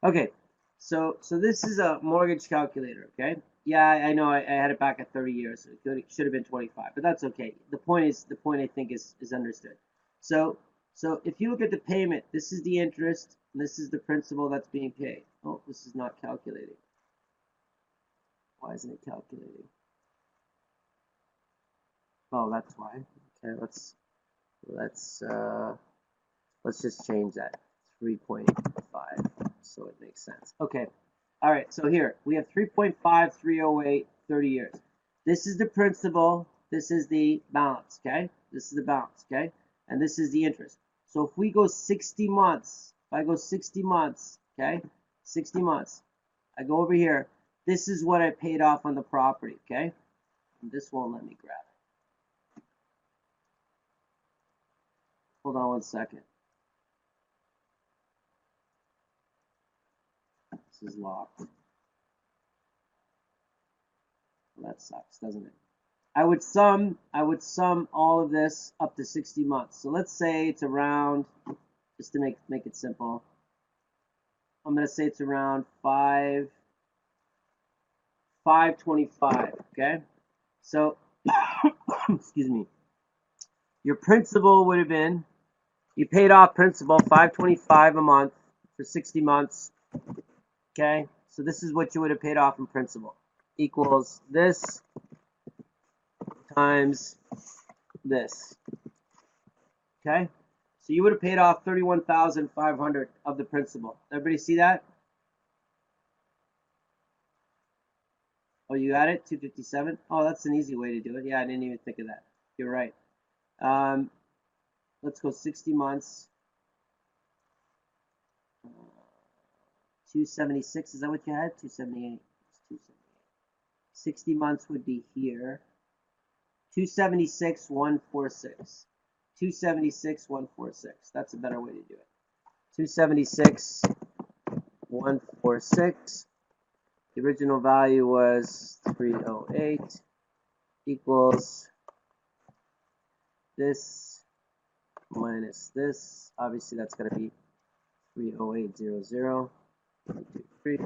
Okay, so this is a mortgage calculator. Okay. Yeah, I know I had it back at 30 years. It should have been 25, but that's okay. The point I think is understood. So if you look at the payment, this is the interest, and this is the principal that's being paid. Oh, this is not calculating. Why isn't it calculating? Oh, that's why. Okay, let's let's just change that 3.5 so it makes sense. Okay. All right. So here we have 3.5, 308, 30 years. This is the principal. This is the balance. Okay. This is the balance. Okay. And this is the interest. So if we go 60 months, if I go 60 months, okay, 60 months, I go over here. This is what I paid off on the property. Okay. And this won't let me grab it. Hold on one second. This is locked. Well, that sucks, doesn't it? I would sum all of this up to 60 months. So let's say it's around, just to make it simple, I'm going to say it's around 525, okay? So, excuse me. Your principal would have been, you paid off principal 525 a month for 60 months, okay? So this is what you would have paid off in principal, equals this times this, okay? So you would have paid off 31,500 of the principal. Everybody see that? Oh, you got it? 257? Oh, that's an easy way to do it. Yeah, I didn't even think of that. You're right. Let's go 60 months. 276, is that what you had? 278. 278. 60 months would be here. 276, 146. 276, 146. That's a better way to do it. 276, 146. The original value was 308 equals this minus this. Obviously, that's going to be 30800. 1, 2, 3.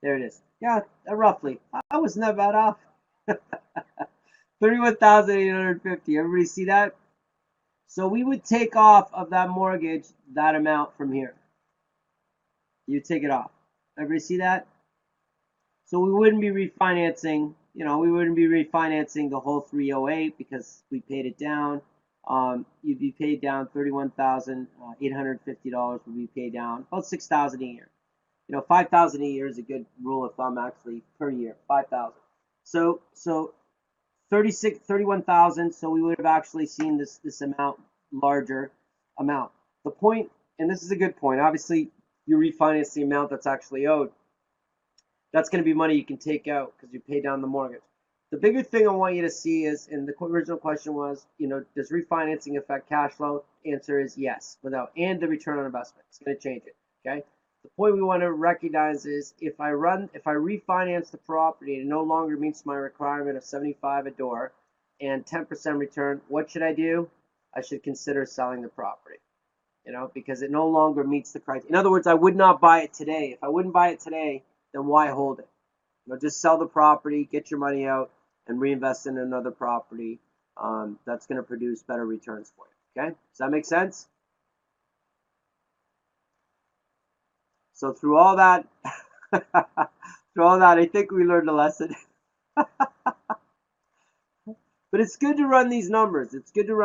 There it is. Yeah, roughly. I was not bad off. 31,850. Everybody see that? So we would take off of that mortgage that amount from here. You take it off. Everybody see that? So we wouldn't be refinancing, we wouldn't be refinancing the whole 308 because we paid it down. You'd be paid down $31,850 would be paid down, about $6,000 a year. $5,000 a year is a good rule of thumb actually per year, 5,000. So 31,000. So we would have actually seen this amount, larger amount. The point, and this is a good point. Obviously, you refinance the amount that's actually owed. That's going to be money you can take out because you pay down the mortgage. The bigger thing I want you to see is, and the original question was, does refinancing affect cash flow? Answer is yes, and the return on investment. It's going to change it. Okay. The point we want to recognize is if I refinance the property and it no longer meets my requirement of 75 a door and 10% return, what should I do? I should consider selling the property. Because it no longer meets the criteria. In other words, I would not buy it today. If I wouldn't buy it today, then why hold it? Just sell the property, get your money out, and reinvest in another property that's going to produce better returns for you. Okay? Does that make sense? So through all that, I think we learned a lesson. But it's good to run these numbers. It's good to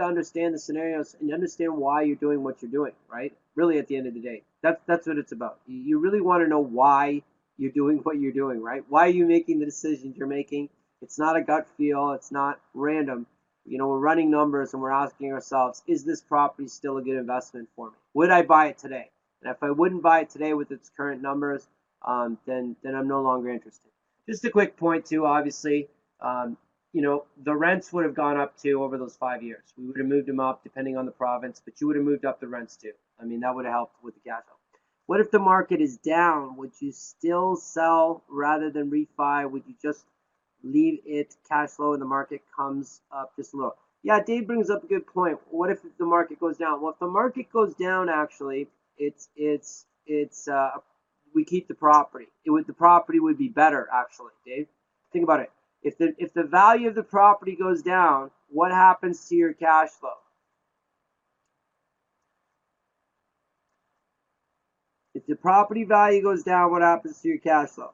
understand the scenarios and understand why you're doing what you're doing, right? Really, at the end of the day, that's what it's about. You really want to know why you're doing what you're doing, right? Why are you making the decisions you're making? It's not a gut feel. It's not random. We're running numbers and we're asking ourselves, is this property still a good investment for me? Would I buy it today? And if I wouldn't buy it today with its current numbers, then I'm no longer interested. Just a quick point too, obviously. The rents would have gone up too over those 5 years. We would have moved them up depending on the province, but you would have moved up the rents too. I mean, that would have helped with the cash flow. What if the market is down? Would you still sell rather than refi? Would you just leave it cash flow and the market comes up just a little? Yeah, Dave brings up a good point. What if the market goes down? Well, if the market goes down, actually, we keep the property. The property would be better, actually, Dave. Think about it. If the value of the property goes down, what happens to your cash flow? If the property value goes down, what happens to your cash flow?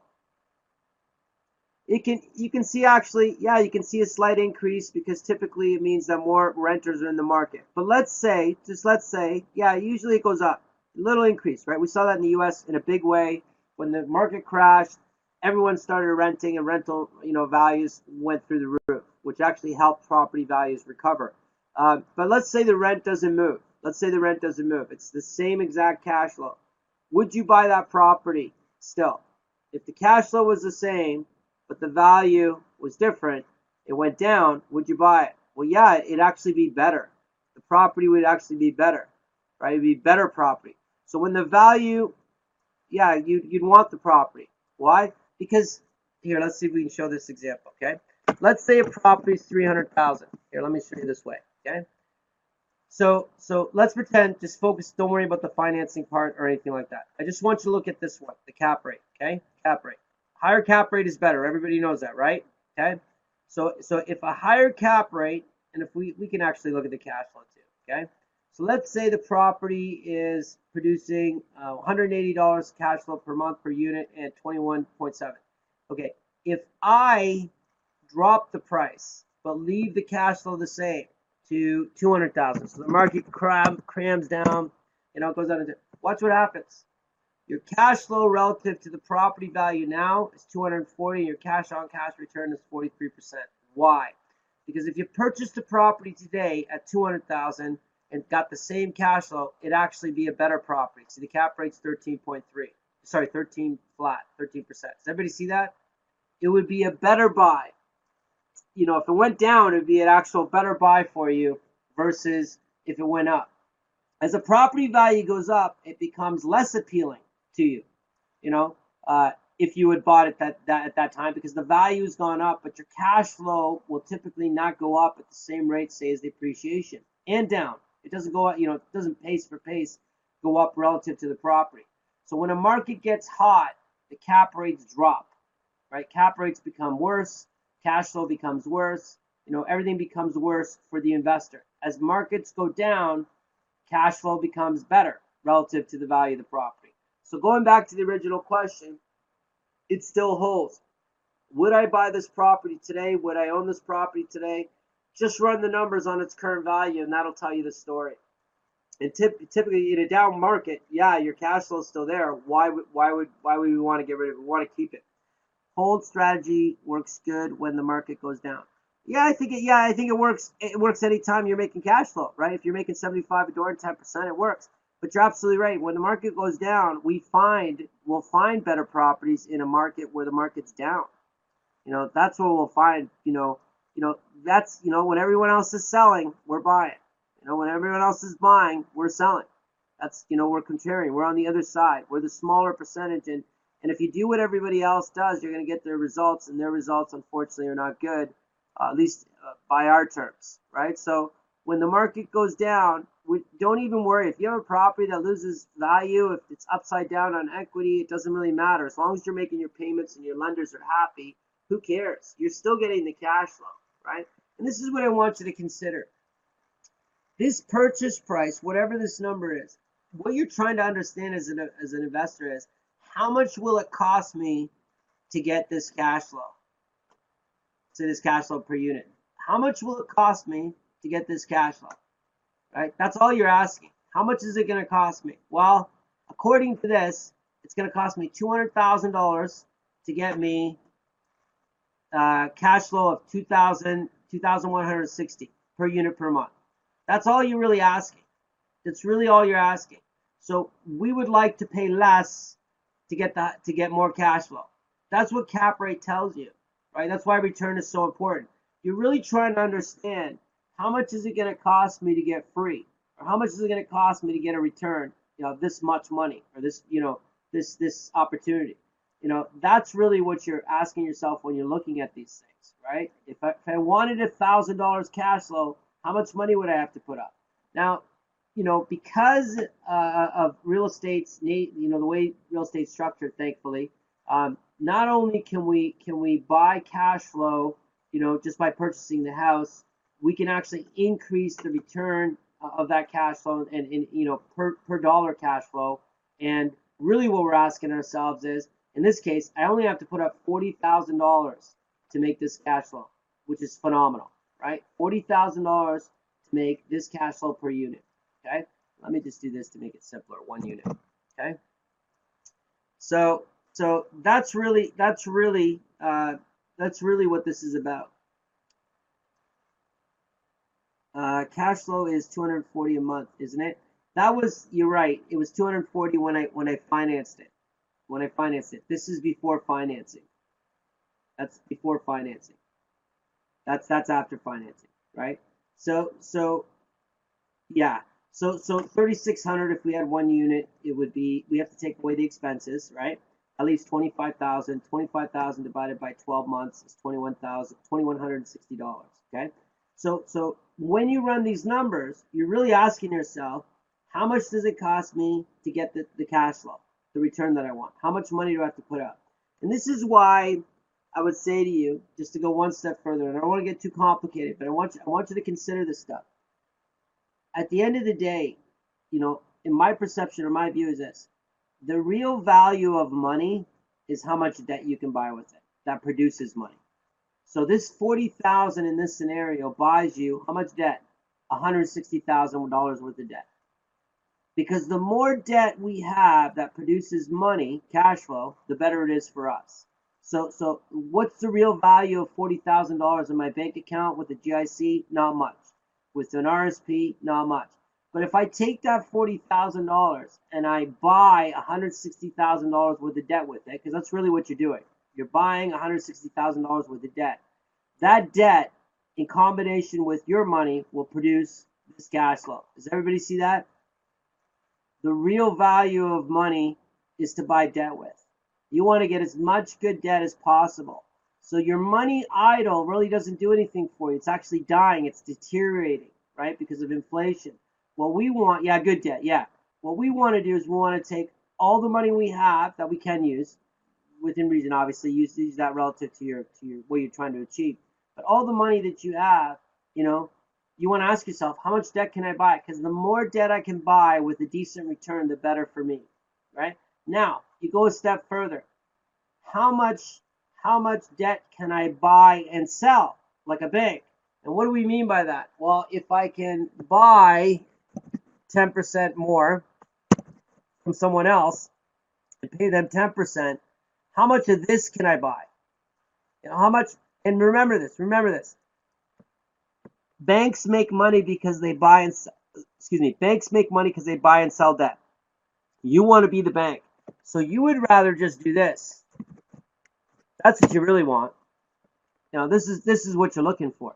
you can see actually, yeah, you can see a slight increase because typically it means that more renters are in the market. But let's say, yeah, usually it goes up. A little increase, right? We saw that in the US in a big way. When the market crashed, everyone started renting and rental, values went through the roof, which actually helped property values recover. But let's say the rent doesn't move. Let's say the rent doesn't move. It's the same exact cash flow. Would you buy that property still? If the cash flow was the same, but the value was different, it went down, would you buy it? Well, yeah, it'd actually be better. The property would actually be better, right? It'd be better property. So when the value, yeah, you'd want the property. Why? Because, here, let's see if we can show this example, okay? Let's say a property is $300,000. Here, let me show you this way, okay? So let's pretend, just focus, don't worry about the financing part or anything like that. I just want you to look at this one, the cap rate, okay? Cap rate. Higher cap rate is better. Everybody knows that, right? Okay? So if a higher cap rate, and if we can actually look at the cash flow too, okay? So let's say the property is producing $180 cash flow per month per unit and 21.7. Okay, if I drop the price but leave the cash flow the same to 200,000, so the market crams down, it goes out into, watch what happens. Your cash flow relative to the property value now is 240, and your cash on cash return is 43%. Why? Because if you purchased a property today at 200,000 and got the same cash flow, it'd actually be a better property. See, the cap rate's 13.3. Sorry, 13 flat, 13%. Does everybody see that? It would be a better buy. If it went down, it would be an actual better buy for you versus if it went up. As the property value goes up, it becomes less appealing to you, if you had bought it at that time, because the value has gone up, but your cash flow will typically not go up at the same rate, say, as the appreciation, and down. It doesn't go up, it doesn't pace for pace go up relative to the property. So when a market gets hot, the cap rates drop, right? Cap rates become worse, cash flow becomes worse, everything becomes worse for the investor. As markets go down, cash flow becomes better relative to the value of the property. So going back to the original question, it still holds. Would I buy this property today? Would I own this property today? Just run the numbers on its current value, and that'll tell you the story. And typically in a down market, yeah, your cash flow is still there. Why would we want to get rid of it? We want to keep it. Hold strategy works good when the market goes down. I think it works. It works anytime you're making cash flow, right? If you're making 75 a door and 10%, it works. But you're absolutely right. When the market goes down, we'll find better properties in a market where the market's down. That's what we'll find. That's when everyone else is selling, we're buying. When everyone else is buying, we're selling. That's we're contrarian. We're on the other side. We're the smaller percentage, and if you do what everybody else does, you're going to get their results, and their results, unfortunately, are not good, at least by our terms, right? So when the market goes down, don't even worry. If you have a property that loses value, if it's upside down on equity, it doesn't really matter. As long as you're making your payments and your lenders are happy, who cares? You're still getting the cash flow, right? And this is what I want you to consider. This purchase price, whatever this number is, what you're trying to understand as an investor is, how much will it cost me to get this cash flow? To this cash flow per unit. How much will it cost me to get this cash flow? Right? That's all you're asking. How much is it going to cost me? Well, according to this, it's going to cost me $200,000 to get me cash flow of $2,160 per unit per month. That's all you're really asking. That's really all you're asking. So we would like to pay less to get more cash flow. That's what cap rate tells you, right? That's why return is so important. You're really trying to understand, how much is it going to cost me to get free, or how much is it going to cost me to get a return, this much money, or this, this opportunity. That's really what you're asking yourself when you're looking at these things, right? If I wanted $1,000 cash flow, how much money would I have to put up? Now, because of real estate's, the way real estate's structured, thankfully, not only can we buy cash flow, just by purchasing the house, we can actually increase the return of that cash flow and per dollar cash flow. And really what we're asking ourselves is, in this case, I only have to put up $40,000 to make this cash flow, which is phenomenal, right? $40,000 to make this cash flow per unit, okay? Let me just do this to make it simpler, 1 unit, okay? So that's really what this is about. Cash flow is $240 a month, isn't it? That was, you're right. It was $240 when I financed it. When I financed it, this is before financing. That's before financing. That's after financing, right? So yeah. So 3,600 if we had 1 unit, it would be, we have to take away the expenses, right? At least 25,000. 25,000 divided by 12 months is $2,160. Okay. So when you run these numbers, you're really asking yourself, how much does it cost me to get the cash flow, the return that I want? How much money do I have to put up? And this is why I would say to you, just to go one step further, and I don't want to get too complicated, but I want you to consider this stuff. At the end of the day, you know, in my perception or my view is this: the real value of money is how much debt you can buy with it that produces money. So this 40,000 in this scenario buys you how much debt? $160,000 worth of debt. Because the more debt we have that produces money, cash flow, the better it is for us. So what's the real value of $40,000 in my bank account with a GIC? Not much. With an RSP, not much. But if I take that $40,000 and I buy $160,000 worth of debt with it, because that's really what you're doing. You're buying $160,000 worth of debt. That debt, in combination with your money, will produce this cash flow. Does everybody see that? The real value of money is to buy debt with. You want to get as much good debt as possible. So your money idle really doesn't do anything for you. It's actually dying. It's deteriorating, right, because of inflation. What we want, yeah, good debt, yeah. What we want to do is we want to take all the money we have that we can use, within reason, obviously, use that relative to your what you're trying to achieve. But all the money that you have, you know, you want to ask yourself, how much debt can I buy? Because the more debt I can buy with a decent return, the better for me, right? Now, you go a step further. How much debt can I buy and sell, like a bank? And what do we mean by that? Well, if I can buy 10% more from someone else and pay them 10%, how much of this can I buy? You know, how much? And remember this. Banks make money because they buy and sell. Banks make money because they buy and sell debt. You want to be the bank. So you would rather just do this. That's what you really want. You know, this is what you're looking for,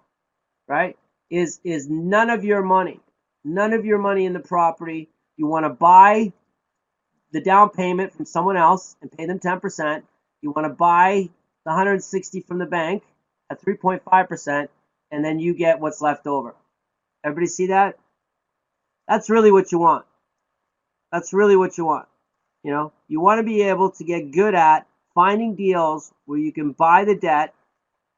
right? Is none of your money in the property. You want to buy the down payment from someone else and pay them 10%. You want to buy the 160 from the bank at 3.5%, and then you get what's left over. Everybody see that? That's really what you want. That's really what you want. You know, you want to be able to get good at finding deals where you can buy the debt,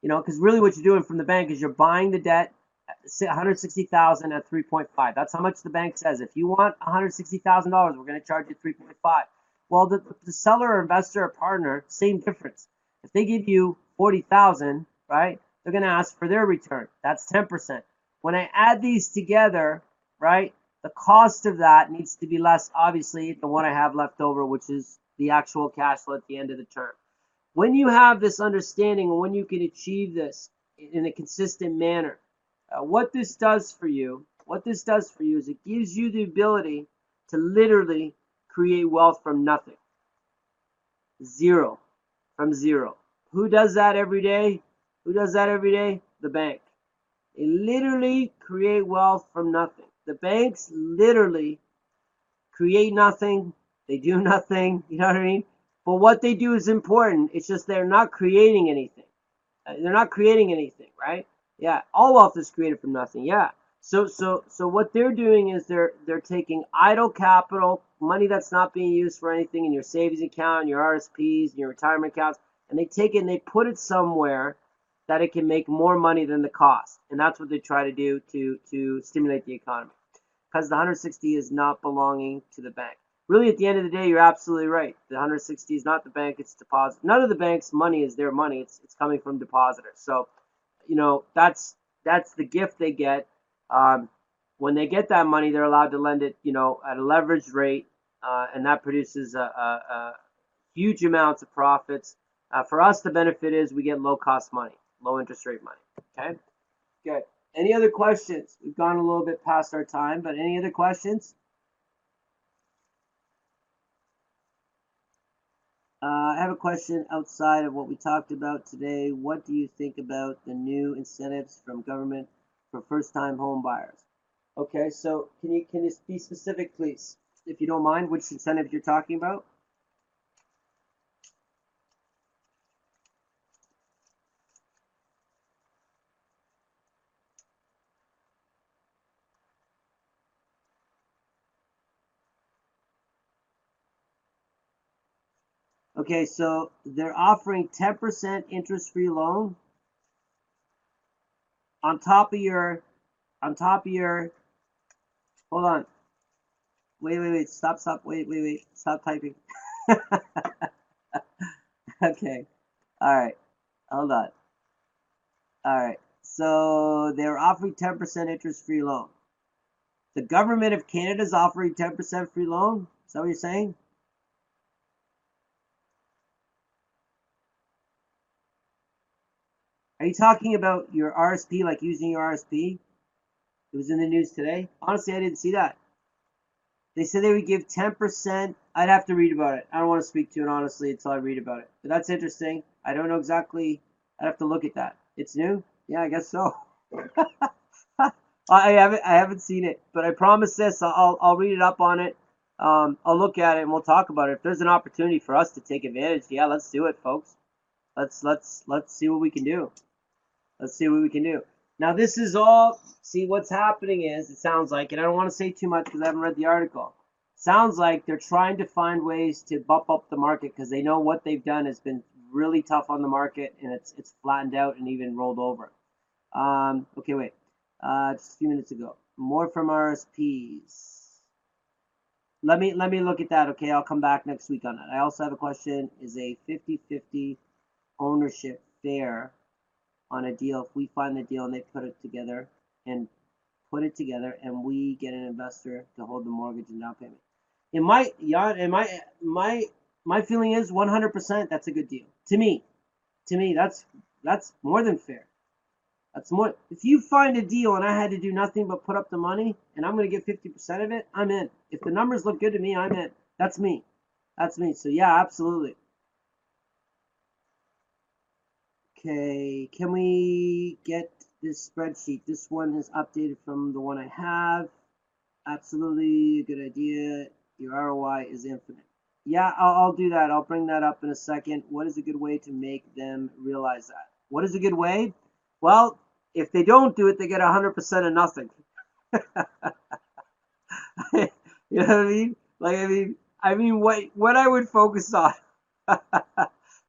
you know, because really what you're doing from the bank is you're buying the debt at $160,000 at 3.5. That's how much the bank says. If you want $160,000, we're going to charge you 3.5. Well, the seller or investor or partner, same difference. If they give you 40,000, right, they're going to ask for their return. That's 10%. When I add these together, right, the cost of that needs to be less, obviously, than what I have left over, which is the actual cash flow at the end of the term. When you have this understanding and when you can achieve this in a consistent manner, what this does for you is it gives you the ability to literally create wealth from nothing. From zero. Who does that every day? The bank. They literally create wealth from nothing. The banks literally create nothing. They do nothing. You know what I mean? But what they do is important. It's just they're not creating anything. Right? Yeah. All wealth is created from nothing. Yeah. So what they're doing is they're taking idle capital, money that's not being used for anything in your savings account, your RSPs, and your retirement accounts, and they take it and they put it somewhere that it can make more money than the cost. And that's what they try to do to stimulate the economy. Because the 160 is not belonging to the bank. really at the end of the day, you're absolutely right. The 160 is not the bank; it's deposit. None of the bank's money is their money. It's coming from depositors. So, that's the gift they get. When they get that money, they're allowed to lend it, at a leveraged rate, and that produces a huge amounts of profits. For us, the benefit is we get low cost money, low interest rate money. Okay, good. Any other questions? We've gone a little bit past our time, but any other questions? I have a question outside of what we talked about today. What do you think about the new incentives from government for first-time home buyers? Okay, so can you be specific, please, if you don't mind, which incentives you're talking about? Okay, so they're offering 10% interest-free loan on top of your, hold on, wait, stop, wait, stop typing. Okay, all right, hold on. All right, so they're offering 10% interest-free loan. The government of Canada is offering 10% free loan. Is that what you're saying? Are you talking about your RSP, like using your RSP? It was in the news today. Honestly, I didn't see that. They said they would give 10%. I'd have to read about it. I don't want to speak to it honestly until I read about it. But that's interesting. I don't know exactly. I'd have to look at that. It's new? Yeah, I guess so. I haven't seen it, but I promise this. I'll read it up on it. I'll look at it and we'll talk about it. If there's an opportunity for us to take advantage, yeah, let's do it, folks. Let's see what we can do. Let's see what we can do. Now this is all. See, what's happening is, it sounds like, and I don't want to say too much because I haven't read the article. Sounds like they're trying to find ways to bump up the market because they know what they've done has been really tough on the market, and it's flattened out and even rolled over. Okay, wait. Just a few minutes ago. More from RSPs. Let me look at that. Okay, I'll come back next week on that. I also have a question. Is a 50-50 ownership fair on a deal if we find the deal and they put it together and we get an investor to hold the mortgage and down payment? It might, yeah, and my feeling is 100% that's a good deal. To me, that's more than fair. That's more. If you find a deal and I had to do nothing but put up the money and I'm going to get 50% of it, I'm in. If the numbers look good to me, I'm in. That's me. That's me. So yeah, absolutely. Okay, can we get this spreadsheet? This one is updated from the one I have. Absolutely a good idea. Your ROI is infinite. Yeah, I'll do that. I'll bring that up in a second. What is a good way to make them realize that? What is a good way? Well, if they don't do it, they get 100% of nothing. You know what I mean? Like, what I would focus on.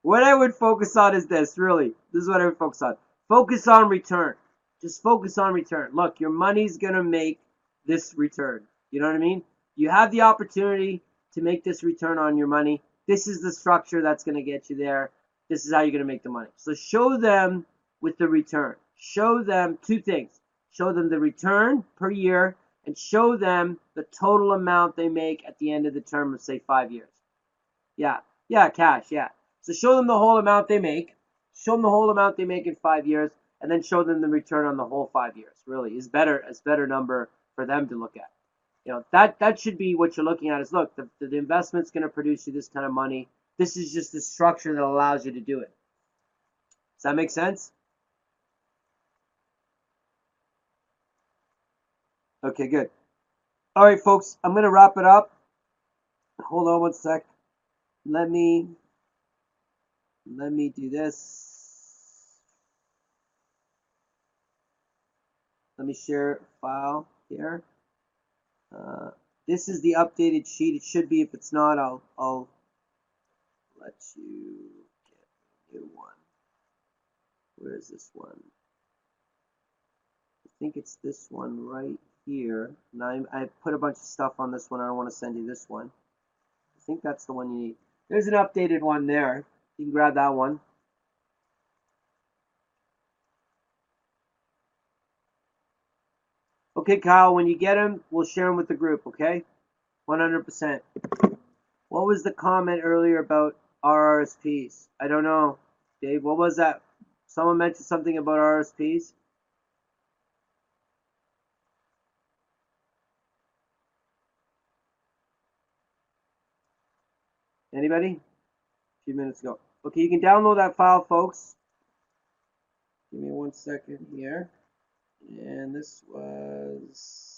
What I would focus on is this, really. This is what I would focus on. Focus on return. Just focus on return. Look, your money's going to make this return. You know what I mean? You have the opportunity to make this return on your money. This is the structure that's going to get you there. This is how you're going to make the money. So show them with the return. Show them two things. Show them the return per year and show them the total amount they make at the end of the term of, say, 5 years. Yeah, cash, yeah. So show them the whole amount they make. Show them the whole amount they make in 5 years, and then show them the return on the whole 5 years. Really, is better number for them to look at. That should be what you're looking at. Is look, the investment's going to produce you this kind of money. This is just the structure that allows you to do it. Does that make sense? Okay, good. All right, folks, I'm going to wrap it up. Hold on one sec. Let me do this. Let me share file here. This is the updated sheet. It should be. If it's not, I'll let you get a new one. Where is this one? I think it's this one right here. And I put a bunch of stuff on this one. I don't want to send you this one. think that's the one you need. There's an updated one there. You can grab that one. Okay, Kyle, when you get them, we'll share them with the group, okay? 100%. What was the comment earlier about RRSPs? I don't know. Dave, what was that? Someone mentioned something about RRSPs? Anybody? A few minutes ago. Okay, you can download that file, folks. Give me 1 second here. And this was...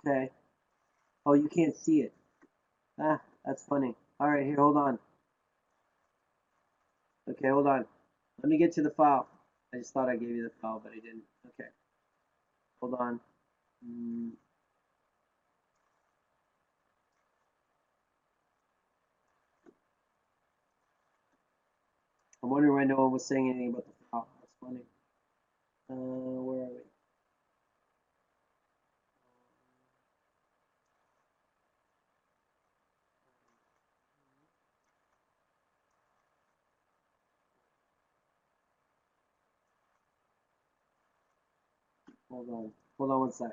Okay. Oh, you can't see it. Ah, that's funny. All right, here, hold on. Okay, hold on. Let me get to the file. I just thought I gave you the file, but I didn't. Okay. Hold on. I'm wondering why no one was saying anything about the file. That's funny. Where are we? Hold on. Hold on 1 sec.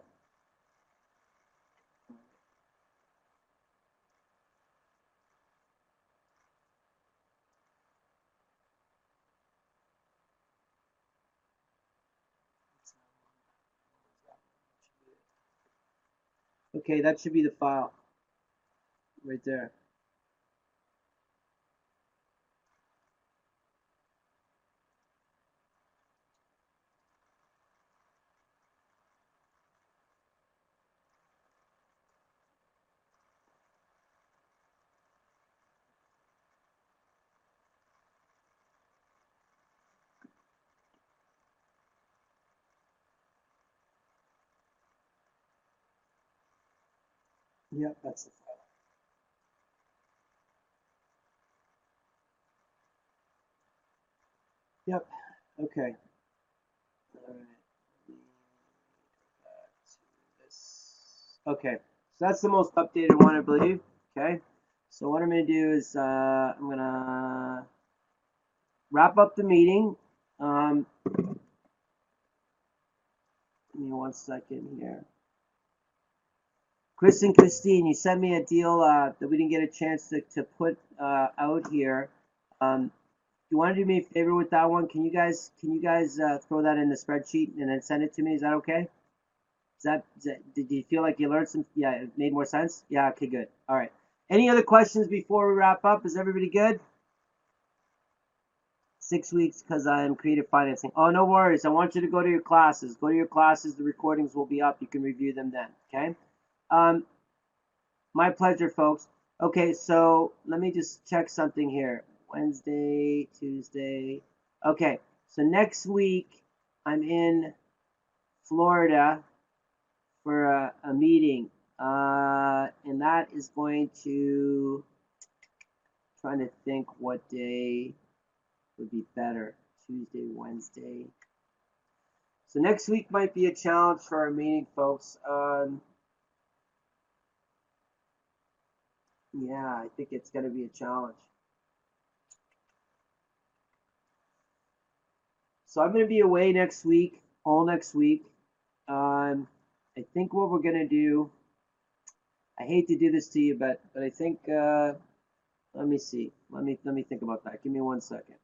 Okay, that should be the file. Right there. Yep, that's the file. Yep. Okay. All right. Back to this. Okay. So that's the most updated one, I believe. Okay. So what I'm going to do is I'm going to wrap up the meeting. Give me 1 second here. Chris and Christine, you sent me a deal that we didn't get a chance to put out here. You want to do me a favor with that one? Can you guys throw that in the spreadsheet and then send it to me? Is that okay? Did you feel like you learned some? Yeah, it made more sense. Yeah. Okay. Good. All right. Any other questions before we wrap up? Is everybody good? 6 weeks because I'm creative financing. Oh, no worries. I want you to go to your classes. Go to your classes. The recordings will be up. You can review them then. Okay. My pleasure, folks. Okay, so let me just check something here. Wednesday, Tuesday. Okay, so next week I'm in Florida for a meeting, and that is going to, trying to think what day would be better. Tuesday, Wednesday. So next week might be a challenge for our meeting, folks. Yeah, I think it's going to be a challenge. So I'm going to be away next week, all next week. I think what we're going to do, I hate to do this to you, but I think, let me see. Let me think about that. Give me 1 second.